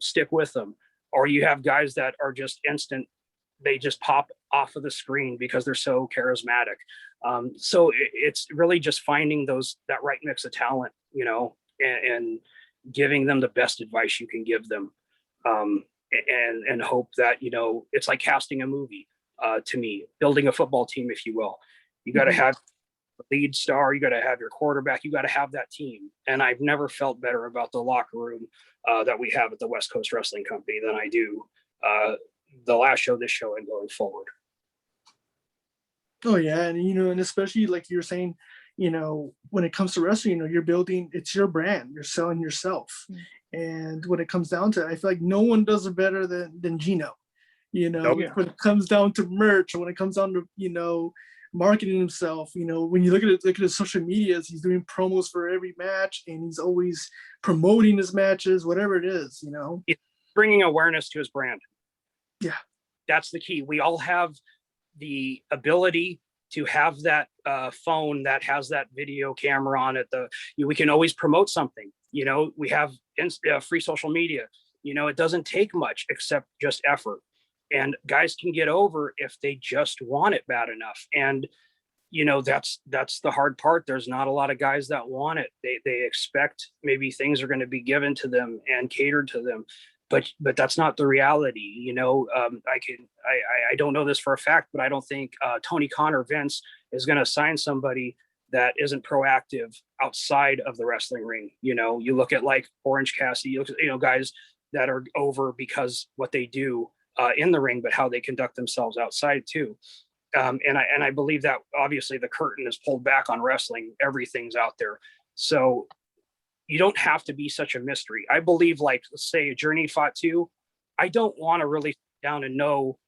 stick with them. Or you have guys that are just instant. They just pop off of the screen because they're so charismatic. So it's really just finding that right mix of talent, and giving them the best advice you can give them. And hope that, it's like casting a movie. To me, building a football team, if you will, you got to have the lead star, you got to have your quarterback, you got to have that team. And I've never felt better about the locker room that we have at the West Coast Wrestling Company than I do the last show, this show, and going forward. Oh yeah, and and especially like you're saying, when it comes to wrestling, you're building, it's your brand, you're selling yourself. And when it comes down to it, I feel like no one does it better than Gino. You know, Nope. Yeah. when it comes down to merch, or when it comes down to, marketing himself, when you look at his social medias, he's doing promos for every match, and he's always promoting his matches, whatever it is. He's bringing awareness to his brand. Yeah. That's the key. We all have the ability to have that phone that has that video camera on it. We can always promote something. We have free social media. It doesn't take much except just effort. And guys can get over if they just want it bad enough. And that's the hard part. There's not a lot of guys that want it. They expect maybe things are going to be given to them and catered to them, but that's not the reality. I don't know this for a fact, but I don't think Tony Khan or Vince is going to sign somebody that isn't proactive outside of the wrestling ring. You look at like Orange Cassidy, you look at, guys that are over because what they do in the ring, but how they conduct themselves outside too. And I believe that obviously the curtain is pulled back on wrestling. Everything's out there. So you don't have to be such a mystery. I believe, like, let's say Journey fought too. I don't want to really sit down and know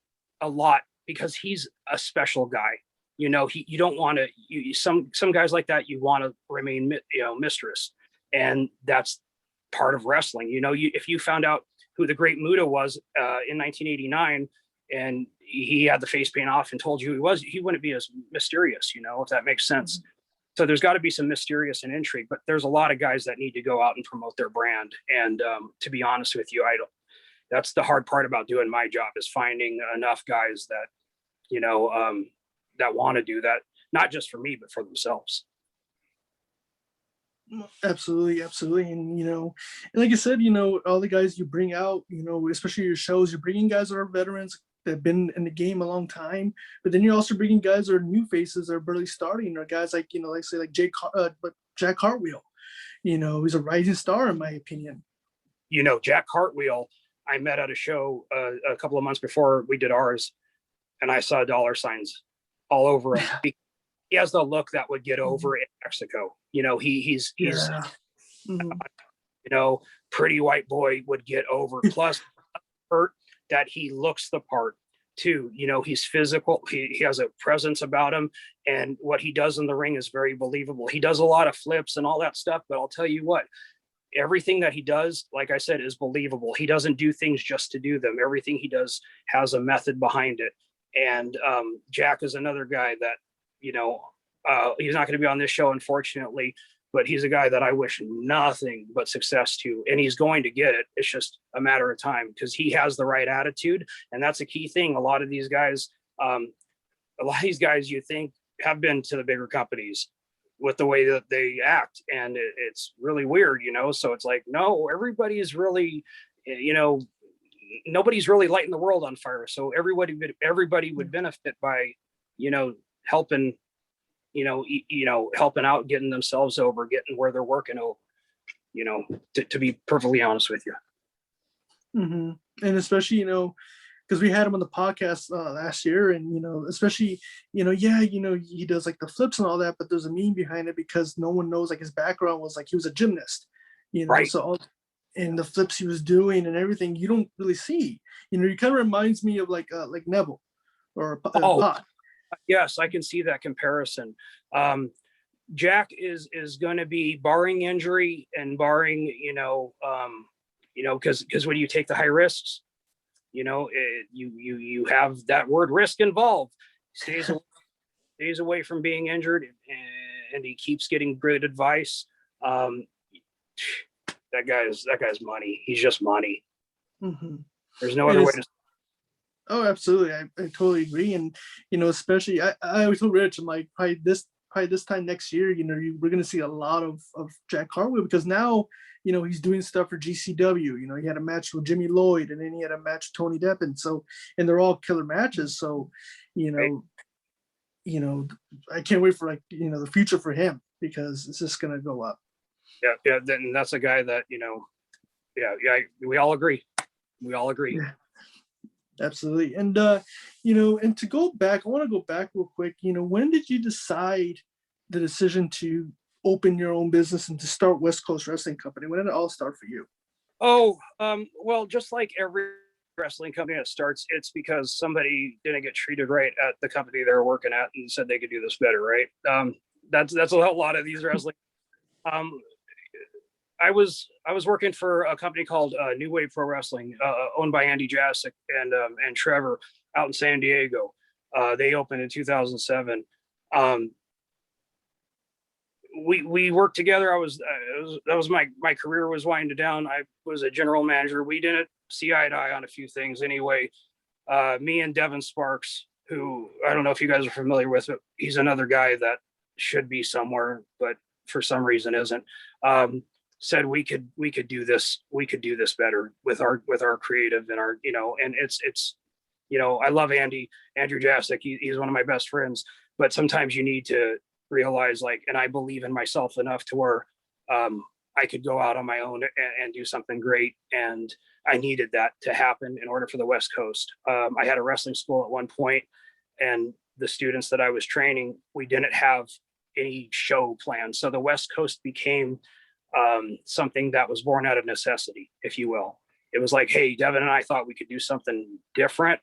a lot because he's a special guy. You don't want to, some guys like that, you want to remain, mistress. And that's part of wrestling. If you found out who the Great Muta was in 1989, and he had the face paint off and told you who he was, he wouldn't be as mysterious, if that makes sense. Mm-hmm. So there's got to be some mysterious and intrigue, but there's a lot of guys that need to go out and promote their brand. And to be honest with you, that's the hard part about doing my job, is finding enough guys that, that want to do that, not just for me, but for themselves. Absolutely. And like I said, all the guys you bring out, especially your shows, you're bringing guys that are veterans that have been in the game a long time, but then you're also bringing guys that are new faces that are barely starting, or guys like, like Jack Hartwheel. He's a rising star in my opinion. Jack Hartwheel, I met at a show a couple of months before we did ours, and I saw dollar signs all over him. He has the look that would get over in Mexico. He's pretty white boy would get over. Plus, hurt that he looks the part too. He's physical. He has a presence about him, and what he does in the ring is very believable. He does a lot of flips and all that stuff, but I'll tell you what, everything that he does, like I said, is believable. He doesn't do things just to do them. Everything he does has a method behind it. And Jack is another guy that, he's not going to be on this show, unfortunately, but he's a guy that I wish nothing but success to, and he's going to get it. It's just a matter of time, because he has the right attitude. And that's a key thing. A lot of these guys you think have been to the bigger companies with the way that they act. And it's really weird, so it's like, no, everybody is really, nobody's really lighting the world on fire. So everybody would benefit by, helping, helping out, getting themselves over, getting where they're working, to be perfectly honest with you. Mm-hmm. And especially, because we had him on the podcast last year, and, especially, he does like the flips and all that, but there's a meme behind it because no one knows, like, his background was like, he was a gymnast, right. So and the flips he was doing and everything, you don't really see, he kind of reminds me of like Neville or Pot. Yes, I can see that comparison. Jack is going to be, barring injury and barring, because when you take the high risks, you have that word risk involved. Stays away from being injured, and he keeps getting good advice. That guy's money. He's just money. Mm-hmm. There's no other way to. Oh, absolutely. I totally agree. And, especially I always told Rich, I'm like, probably this time next year, we're going to see a lot of Jack Hartwheel, because now, he's doing stuff for GCW. He had a match with Jimmy Lloyd, and then he had a match with Tony Deppen. So, and they're all killer matches. So, right. I can't wait for the future for him, because it's just going to go up. Yeah. Then that's a guy that, we all agree. Yeah. Absolutely. And, and to go back, I want to go back real quick. When did you decide the decision to open your own business and to start West Coast Wrestling Company? When did it all start for you? Oh, well, just like every wrestling company that starts, it's because somebody didn't get treated right at the company they were working at and said they could do this better, right? That's a lot of these wrestling. I was working for a company called New Wave Pro Wrestling, owned by Andy Jasek and Trevor out in San Diego. They opened in 2007. We worked together. That was my career was winding down. I was a general manager. We didn't see eye to eye on a few things anyway. Me and Devin Sparks, who I don't know if you guys are familiar with, but he's another guy that should be somewhere, but for some reason isn't. Said we could do this. We could do this better with our creative and our, and it's I love Andrew Jasek. He's one of my best friends, but sometimes you need to realize, like, and I believe in myself enough to where I could go out on my own and do something great. And I needed that to happen in order for the West Coast. I had a wrestling school at one point, and the students that I was training, we didn't have any show planned. So the West Coast became something that was born out of necessity, if you will. It was like, hey, Devin and I thought we could do something different.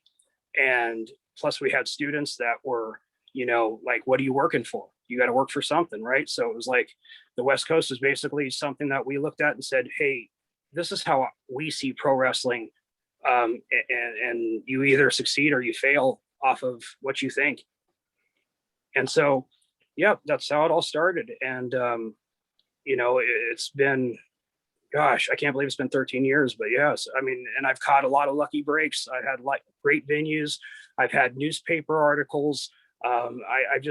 And plus we had students that were, like, what are you working for? You got to work for something, right? So it was like the West Coast is basically something that we looked at and said, hey, this is how we see pro wrestling. And you either succeed or you fail off of what you think. And so, yeah, that's how it all started. And, it's been, gosh, I can't believe it's been 13 years, but yes, I mean, and I've caught a lot of lucky breaks. I've had like great venues. I've had newspaper articles. I've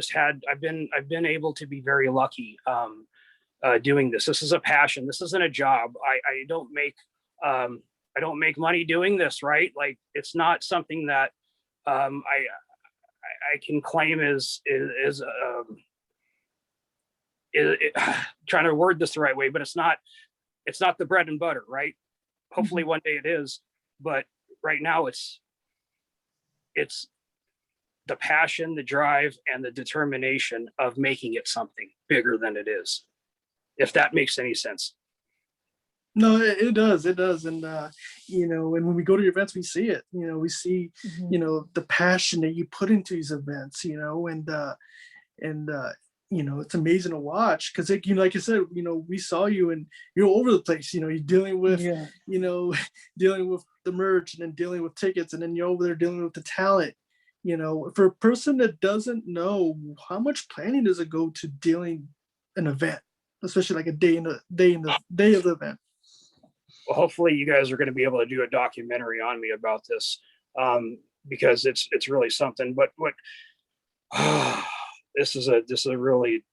been able to be very lucky doing this. This is a passion. This isn't a job. I don't make money doing this, right? Like, it's not something that I can claim is trying to word this the right way, but it's not the bread and butter, right? Hopefully one day it is, but right now it's the passion, the drive, and the determination of making it something bigger than it is, if that makes any sense. No, it does. And, and when we go to your events, we see it, we see, the passion that you put into these events, and it's amazing to watch because, like you said, we saw you and you're all over the place. You're dealing with, dealing with the merch and then dealing with tickets, and then you're over there dealing with the talent. For a person that doesn't know, how much planning does it go to dealing an event, especially like a day of the event? Well, hopefully you guys are going to be able to do a documentary on me about this, because it's really something. But what this is a really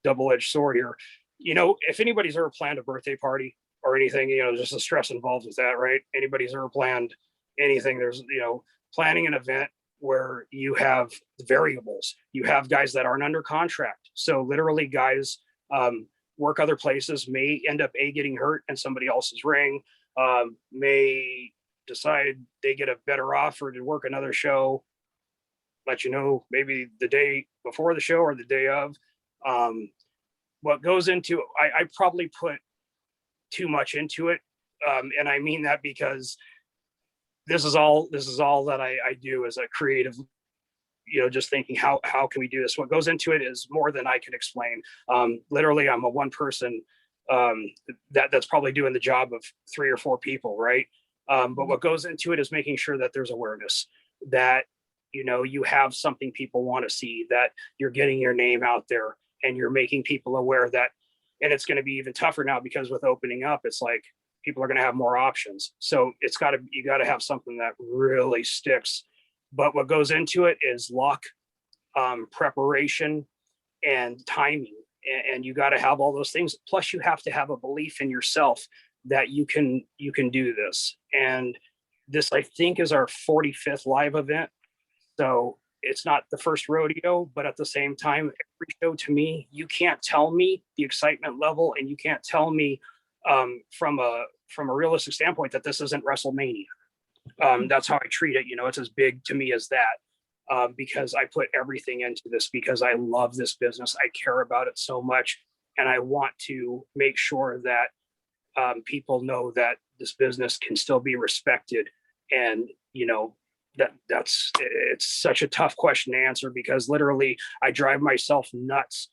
double-edged sword here. If anybody's ever planned a birthday party or anything, just the stress involved with that, right? Anybody's ever planned anything, there's, planning an event where you have variables. You have guys that aren't under contract. So literally guys work other places, may end up getting hurt in somebody else's ring, may decide they get a better offer to work another show, let maybe the day before the show or the day of. What goes into, I probably put too much into it. And I mean that because this is all that I do as a creative, just thinking, how can we do this? What goes into it is more than I can explain. Literally, I'm a one person that's probably doing the job of 3 or 4 people, right? But what goes into it is making sure that there's awareness, that you have something people want to see, that you're getting your name out there and you're making people aware that, and it's going to be even tougher now because with opening up, it's like people are going to have more options. So you got to have something that really sticks. But what goes into it is luck, preparation, and timing. And you got to have all those things. Plus you have to have a belief in yourself that you can do this. And this, I think, is our 45th live event. So it's not the first rodeo, but at the same time, every show to me, you can't tell me the excitement level, and you can't tell me from a realistic standpoint that this isn't WrestleMania. That's how I treat it. It's as big to me as that, because I put everything into this because I love this business. I care about it so much, and I want to make sure that people know that this business can still be respected And, it's such a tough question to answer, because literally I drive myself nuts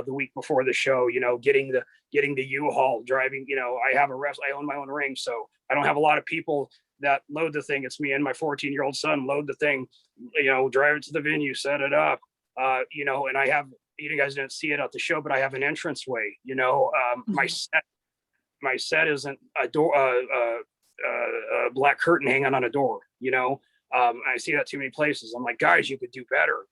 the week before the show, getting the U-Haul, driving, I own my own ring, so I don't have a lot of people that load the thing. It's me and my 14-year-old son load the thing, drive it to the venue, set it up, and I have, you guys didn't see it at the show, but I have an entranceway, my set isn't a door, a black curtain hanging on a door, I see that too many places. I'm like, guys, you could do better,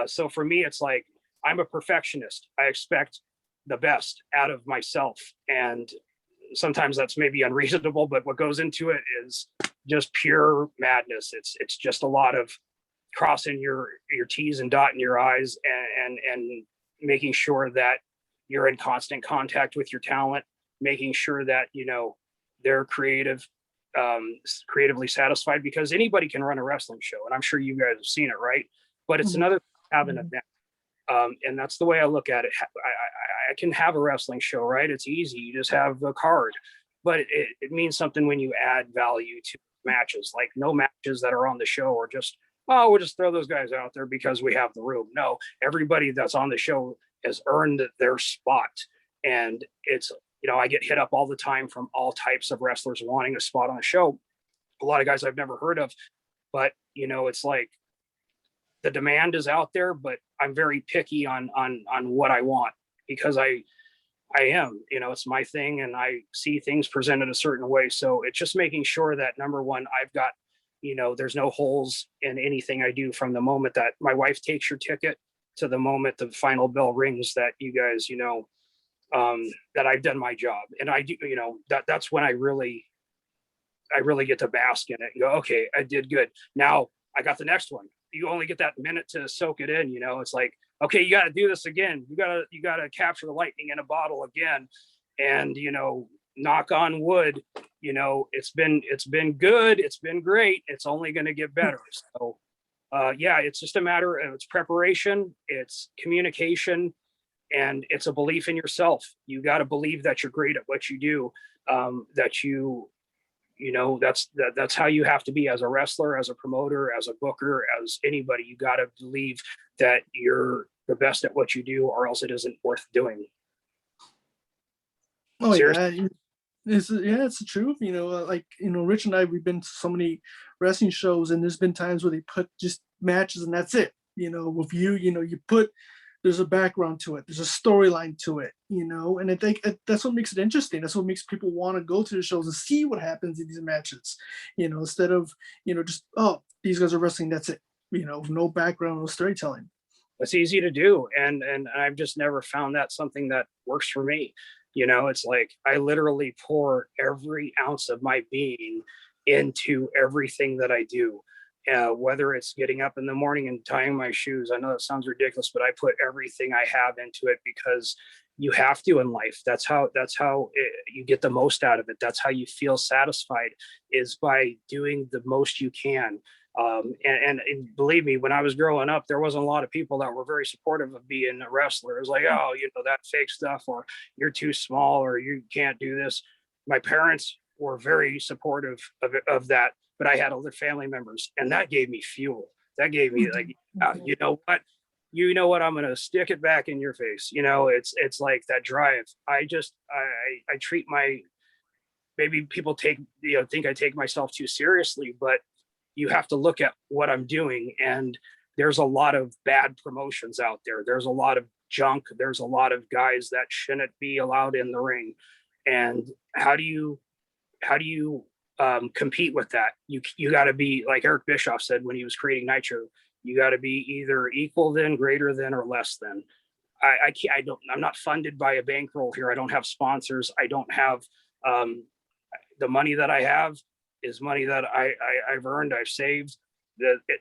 so for me, it's like, I'm a perfectionist. I expect the best out of myself. And sometimes that's maybe unreasonable, but what goes into it is just pure madness. It's just a lot of crossing your T's and dotting your I's, and making sure that you're in constant contact with your talent, making sure that, they're creatively satisfied, because anybody can run a wrestling show. And I'm sure you guys have seen it, right? But it's another having an event. And that's the way I look at it. I can have a wrestling show, right? It's easy. You just have the card, but it means something when you add value to matches. Like, no matches that are on the show are just, oh, we'll just throw those guys out there because we have the room. No, everybody that's on the show has earned their spot. And it's, I get hit up all the time from all types of wrestlers wanting a spot on the show. A lot of guys I've never heard of, but it's like, the demand is out there, but I'm very picky on what I want, because I am, it's my thing, and I see things presented a certain way. So it's just making sure that, number one, I've got, there's no holes in anything I do, from the moment that my wife takes your ticket to the moment the final bell rings, that you guys, that I've done my job. And I do, that's when I really get to bask in it and go, okay, I did good. Now I got the next one. You only get that minute to soak it in. It's like, okay, you got to do this again. You got to capture the lightning in a bottle again. And, knock on wood, it's been good. It's been great. It's only going to get better. So, it's just a matter of, it's preparation, it's communication, and it's a belief in yourself. You got to believe that you're great at what you do, that's how you have to be as a wrestler, as a promoter, as a booker, as anybody. You got to believe that you're the best at what you do, or else it isn't worth doing. Oh, seriously. It's the truth. Rich and I, we've been to so many wrestling shows, and there's been times where they put just matches and that's it. With you put, there's a background to it, there's a storyline to it, and I think that's what makes it interesting. That's what makes people want to go to the shows and see what happens in these matches, instead of, just, oh, these guys are wrestling, that's it, no background, no storytelling. It's easy to do. And I've just never found that something that works for me. It's like, I literally pour every ounce of my being into everything that I do. Whether it's getting up in the morning and tying my shoes. I know that sounds ridiculous, but I put everything I have into it, because you have to in life. That's how you get the most out of it. That's how you feel satisfied, is by doing the most you can. And believe me, when I was growing up, there wasn't a lot of people that were very supportive of being a wrestler. It was like, oh, that fake stuff, or you're too small, or you can't do this. My parents were very supportive of that. But I had other family members, and that gave me fuel. That gave me like, you know what, I'm going to stick it back in your face. It's like that drive. I treat maybe people think I take myself too seriously, but you have to look at what I'm doing. And there's a lot of bad promotions out there. There's a lot of junk. There's a lot of guys that shouldn't be allowed in the ring. And how do you compete with that? You got to be, like Eric Bischoff said when he was creating Nitro, you got to be either equal than, greater than, or less than. I'm not funded by a bankroll here. I don't have sponsors. I don't have the money that I have is money that I've earned, I've saved.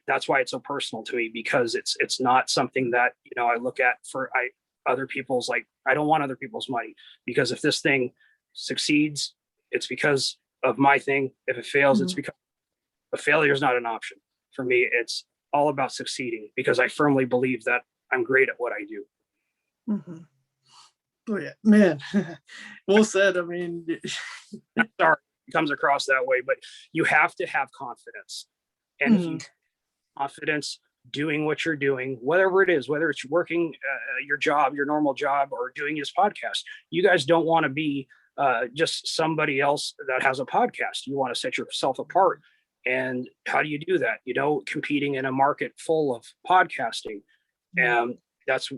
That's why it's so personal to me, because it's not something that I look at for other people's. Like, I don't want other people's money, because if this thing succeeds, it's because of my thing. If it fails, it's because a failure is not an option for me. It's all about succeeding, because I firmly believe that I'm great at what I do. Oh yeah, man. Well said. I mean, I'm sorry. comes across that way, but you have to have confidence. And if you have confidence doing what you're doing, whatever it is, whether it's working your job, your normal job, or doing this podcast, you guys don't want to be just somebody else that has a podcast. You want to set yourself apart. And how do you do that? Competing in a market full of podcasting. And that's,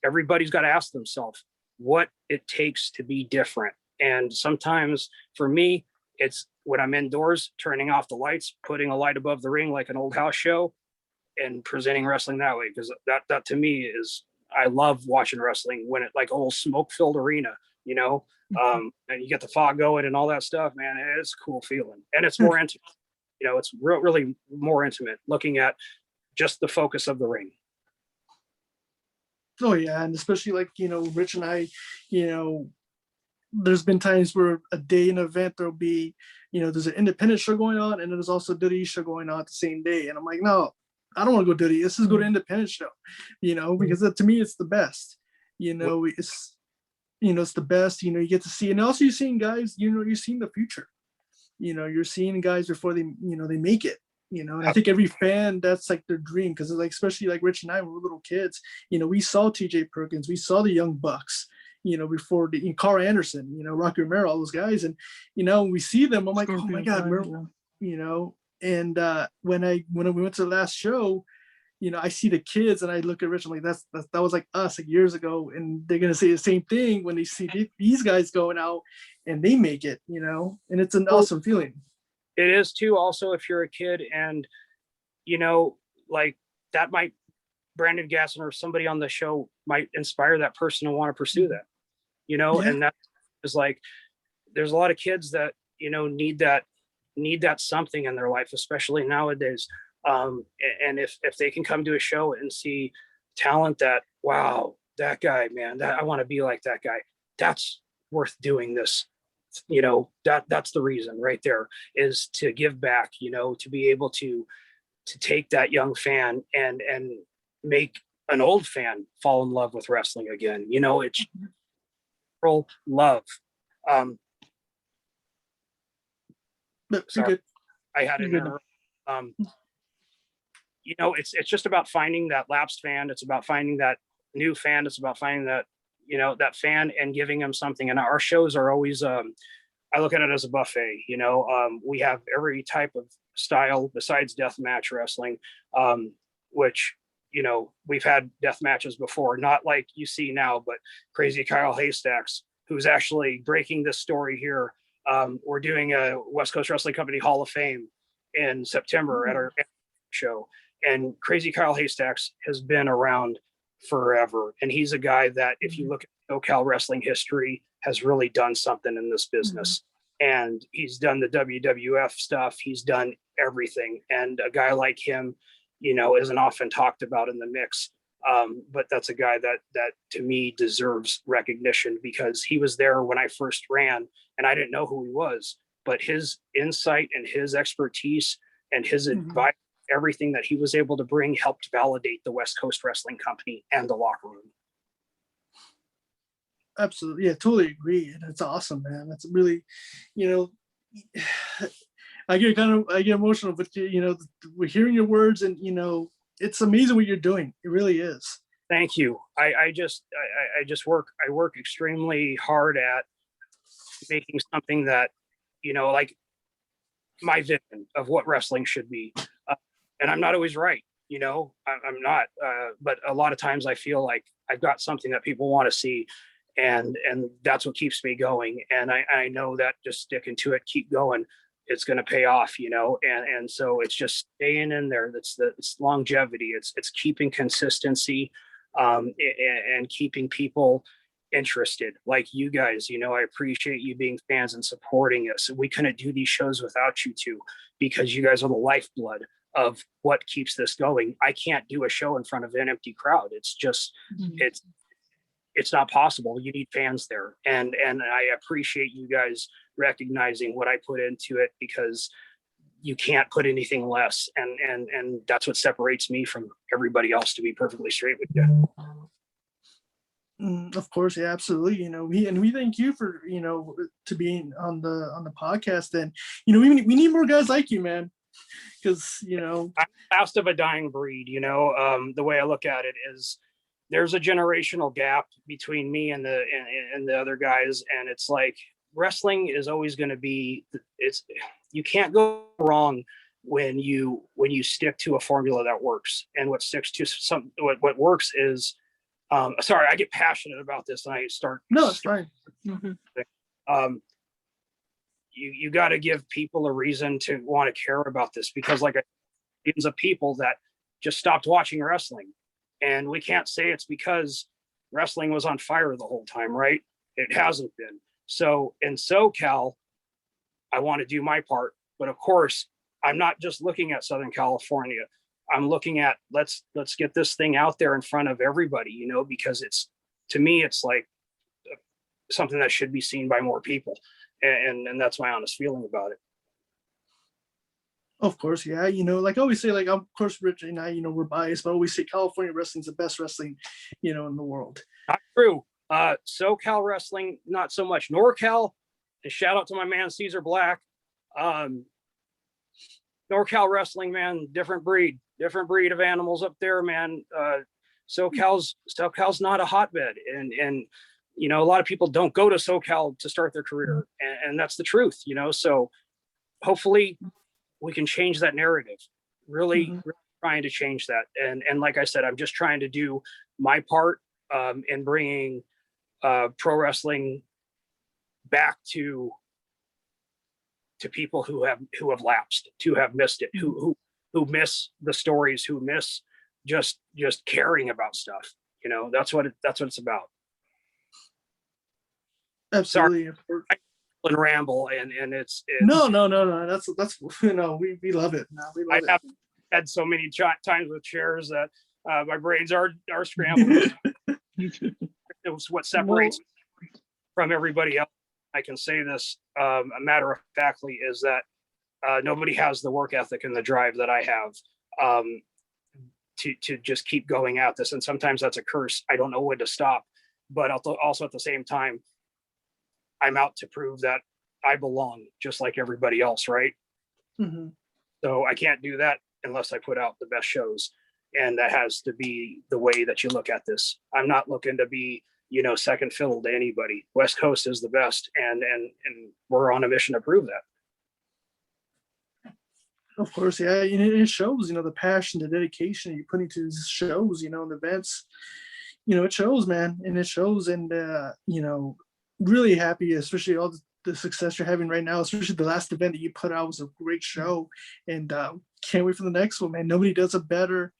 everybody's got to ask themselves what it takes to be different. And sometimes for me, it's when I'm indoors, turning off the lights, putting a light above the ring like an old house show, and presenting wrestling that way. Because that to me is, I love watching wrestling when it like a whole smoke-filled arena, and you get the fog going and all that stuff, man. It's a cool feeling. And it's more intimate. It's really more intimate looking at just the focus of the ring. Oh yeah, and especially like Rich and I, there's been times where a day in an event there'll be, there's an independent show going on, and then there's also a WWE show going on at the same day, and I'm like, no, I don't want to go WWE. Let's just go to independent show, because to me it's the best. It's the best. You get to see, and also you're seeing guys. You're seeing the future. You're seeing guys before they they make it. And I think every fan, that's like their dream, because like especially like Rich and I, when we were little kids, we saw TJ Perkins, we saw the Young Bucks, before the Carl Anderson, Rocky Romero, all those guys, and we see them, I'm like, oh my God, and when we went to the last show, I see the kids and I look at Rich, I'm like, that was like us like years ago, and they're gonna say the same thing when they see these guys going out and they make it, and it's an awesome feeling. It is too. Also, if you're a kid and, like that might, Brandon Gatson or somebody on the show might inspire that person to want to pursue that, and that is like, there's a lot of kids that, need that something in their life, especially nowadays. And if they can come to a show and see talent that, wow, that guy, man, I want to be like that guy. That's worth doing this. That's the reason right there, is to give back, to be able to take that young fan and make an old fan fall in love with wrestling again. It's real love. Sorry, I had an error. It's just about finding that lapsed fan. It's about finding that new fan. It's about finding that that fan and giving them something. And our shows are always, I look at it as a buffet. We have every type of style besides deathmatch wrestling, which, we've had death matches before, not like you see now, but Crazy Kyle Haystacks, who's actually breaking this story here. We're doing a West Coast Wrestling Company Hall of Fame in September at our show. And Crazy Kyle Haystacks has been around forever. And he's a guy that, if you look at SoCal wrestling history, has really done something in this business. And he's done the WWF stuff. He's done everything. And a guy like him, isn't often talked about in the mix. But that's a guy that to me deserves recognition, because he was there when I first ran and I didn't know who he was, but his insight and his expertise and his advice, everything that he was able to bring, helped validate the West Coast Wrestling Company and the locker room. Absolutely. Yeah, totally agree. And it's awesome, man. That's really, I get emotional, but we're hearing your words, and it's amazing what you're doing. It really is. Thank you. I work extremely hard at making something that, like my vision of what wrestling should be. And I'm not always right. I'm not, but a lot of times I feel like I've got something that people want to see, and that's what keeps me going. And I know that just sticking to it, keep going, it's going to pay off, and so it's just staying in there. It's longevity. It's keeping consistency, and keeping people interested, like you guys. I appreciate you being fans and supporting us. We couldn't do these shows without you two, because you guys are the lifeblood of what keeps this going. I can't do a show in front of an empty crowd. It's just, it's not possible. You need fans there. And I appreciate you guys recognizing what I put into it, because you can't put anything less. And that's what separates me from everybody else, to be perfectly straight with you. Of course, yeah, absolutely. We thank you for to being on the podcast, and we need more guys like you, man, because I'm last of a dying breed. The way I look at it is there's a generational gap between me and the other guys, and it's like wrestling is always going to be. You can't go wrong when you stick to a formula that works, and what sticks to what works is. Sorry, I get passionate about this, and I start. No, it's fine. Mm-hmm. You got to give people a reason to want to care about this, because like millions of people that just stopped watching wrestling, and we can't say it's because wrestling was on fire the whole time, right? It hasn't been. So in SoCal, I want to do my part, but of course, I'm not just looking at Southern California. I'm looking at let's get this thing out there in front of everybody, because to me it's like something that should be seen by more people, and that's my honest feeling about it. Of course, yeah. Like I always say, like of course, Rich and I, we're biased, but I always say California wrestling's the best wrestling, in the world. Not true. SoCal wrestling, not so much. NorCal, and shout out to my man Caesar Black. NorCal wrestling, man, different breed of animals up there, man. SoCal's not a hotbed, and a lot of people don't go to SoCal to start their career, and that's the truth, So hopefully we can change that narrative. Really, really trying to change that, and like I said, I'm just trying to do my part in bringing pro wrestling back to people who have lapsed, who have missed it, who miss the stories, who miss just caring about stuff. That's what it's about. Absolutely. Sorry, and ramble, and it's no. That's we love it. No, we love I have had so many times with chairs that my brains are scrambled. It was what separates me from everybody else. I can say this a matter of factly is that nobody has the work ethic and the drive that I have to just keep going at this. And sometimes that's a curse. I don't know when to stop, but also at the same time, I'm out to prove that I belong just like everybody else, right? Mm-hmm. So I can't do that unless I put out the best shows. And that has to be the way that you look at this. I'm not looking to be, second fiddle to anybody. West Coast is the best, and we're on a mission to prove that. Of course, yeah. It shows, the passion, the dedication you put into these shows, and events. It shows, man, and it shows. And really happy, especially all the success you're having right now, especially the last event that you put out was a great show, and can't wait for the next one, man. Nobody does it better.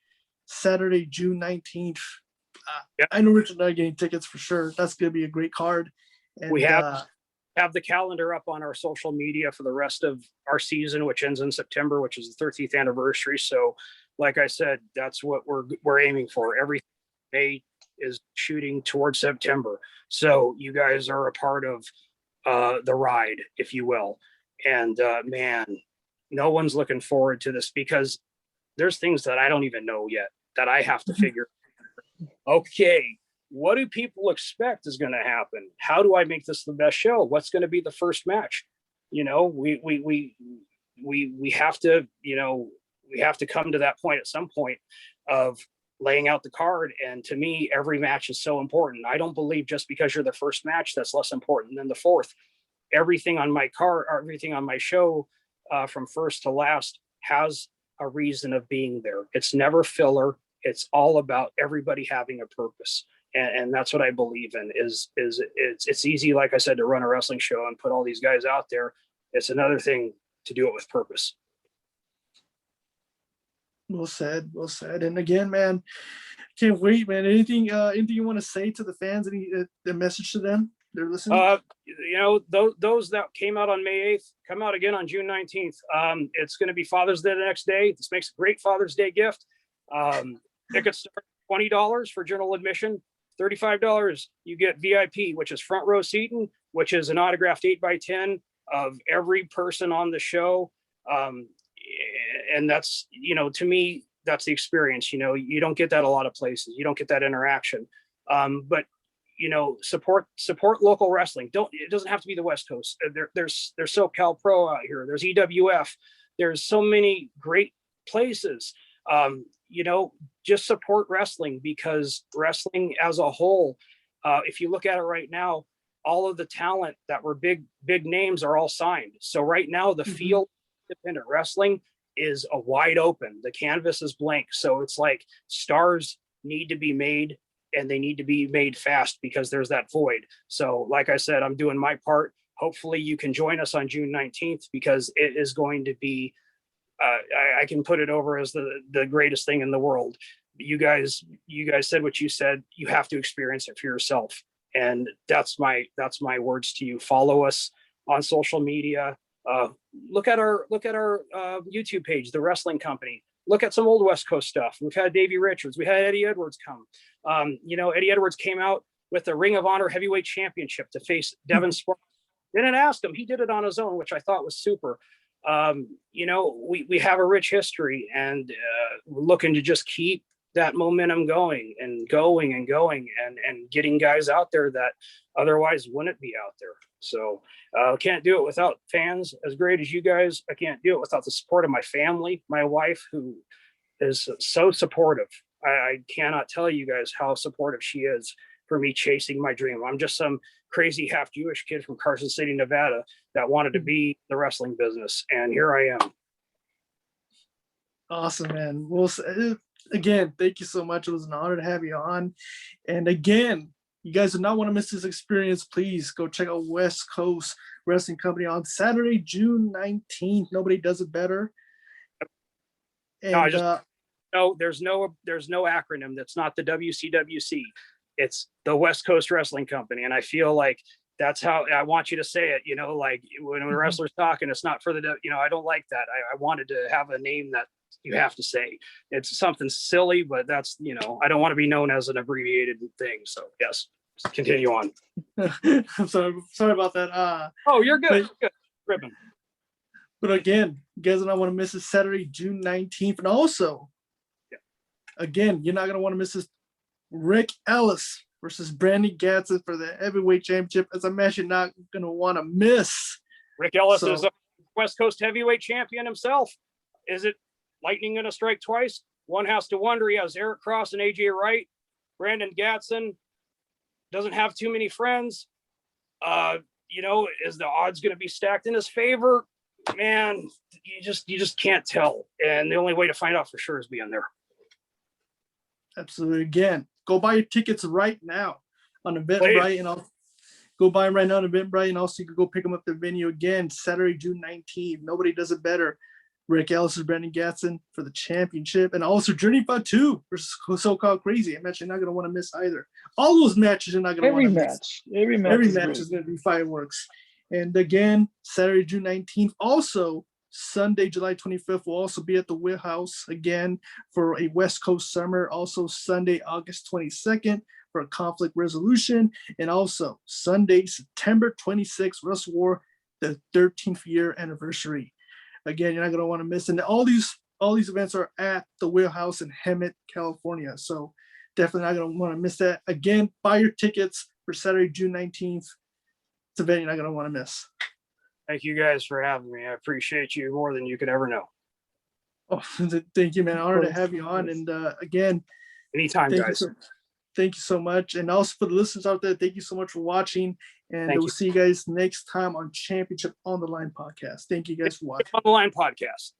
Saturday, June 19th. Yep. I know Rich and I are getting tickets for sure. That's going to be a great card. And, we have the calendar up on our social media for the rest of our season, which ends in September, which is the 13th anniversary. So, like I said, that's what we're aiming for. Every May is shooting towards September. So you guys are a part of the ride, if you will. And man, no one's looking forward to this because there's things that I don't even know yet that I have to figure. Okay, what do people expect is going to happen? How do I make this the best show? What's going to be the first match? We have to, we have to come to that point at some point of laying out the card. And to me, every match is so important. I don't believe just because you're the first match, that's less important than the fourth. Everything on my card, everything on my show, from first to last has a reason of being there. It's never filler. It's all about everybody having a purpose. And that's what I believe in is it's easy, like I said, to run a wrestling show and put all these guys out there. It's another thing to do it with purpose. Well said. And again, man, can't wait, man. Anything you want to say to the fans? Any the message to them? They're listening. Those that came out on May 8th come out again on June 19th. It's going to be Father's Day the next day. This makes a great Father's Day gift. Tickets start $20 for general admission. $35 you get VIP, which is front row seating, which is an autographed 8x10 of every person on the show. And that's, to me, that's the experience. You don't get that a lot of places. You don't get that interaction. But support local wrestling. It doesn't have to be the West Coast. There's SoCal Pro out here. There's EWF. There's so many great places. Just support wrestling, because wrestling as a whole, if you look at it right now, all of the talent that were big names are all signed. So right now the field of independent wrestling is a wide open. The canvas is blank. So it's like stars need to be made, and they need to be made fast, because there's that void. So like I said, I'm doing my part. Hopefully you can join us on June 19th, because it is going to be, I can put it over as the greatest thing in the world. You guys said what you said. You have to experience it for yourself. And that's my words to you. Follow us on social media. Look at our YouTube page, The Wrestling Company. Look at some old West Coast stuff. We've had Davey Richards. We had Eddie Edwards come. Eddie Edwards came out with the Ring of Honor Heavyweight Championship to face Devin Sparks. Didn't ask him. He did it on his own, which I thought was super. We have a rich history, and we're looking to just keep that momentum going and getting guys out there that otherwise wouldn't be out there. So can't do it without fans as great as you guys. I can't do it without the support of my family, my wife, who is so supportive. I cannot tell you guys how supportive she is for me chasing my dream. I'm just some crazy half Jewish kid from Carson City, Nevada, that wanted to be in the wrestling business, and here I am. Awesome, man. Well, again, thank you so much. It was an honor to have you on. And again, you guys do not want to miss this experience. Please go check out West Coast Wrestling Company on Saturday, June 19th. Nobody does it better. And there's no acronym that's not the WCWC. It's the West Coast Wrestling Company. And I feel like that's how I want you to say it. Like when a wrestler's talking, it's not for the, I don't like that. I wanted to have a name that you have to say. It's something silly, but that's, I don't want to be known as an abbreviated thing. So yes, continue on. I'm sorry about that. Oh, you're good. Good. Ribbon. But again, you guys don't want to miss it, Saturday, June 19th. And also, again, you're not going to want to miss this Ric Ellis versus Brandon Gatson for the heavyweight championship. As a match you're not going to want to miss. Ric Ellis is a West Coast heavyweight champion himself. Is it lightning going to strike twice? One has to wonder. He has Eric Cross and AJ Wright. Brandon Gatson doesn't have too many friends. Is the odds going to be stacked in his favor? Man, you just can't tell. And the only way to find out for sure is being there. Absolutely. Again, go buy your tickets right now on Eventbrite, and I'll go buy them right now on Eventbrite, and also you can go pick them up at the venue again Saturday, June 19th. Nobody does it better. Ric Ellis and Brandon Gatson for the championship, and also Journey Fatu versus So-Called Crazy. A match you're not going to want to miss either. All those matches you're not going to want to miss. Every match is going to be fireworks. And again, Saturday, June 19th. Also, Sunday, July 25th, will also be at the Wheelhouse again for a West Coast Summer. Also, Sunday, August 22nd for a conflict resolution. And also, Sunday, September 26th, Wrestle War, the 13th year anniversary. Again, you're not going to want to miss. And all these events are at the Wheelhouse in Hemet, California. So definitely not going to want to miss that. Again, buy your tickets for Saturday, June 19th. It's an event you're not going to want to miss. Thank you guys for having me. I appreciate you more than you could ever know. Oh, thank you, man. Honor to have you on. And again, anytime, guys. Thank you so much. And also for the listeners out there, thank you so much for watching. And we'll see you guys next time on Championship on the Line podcast. Thank you guys for watching. On the Line podcast.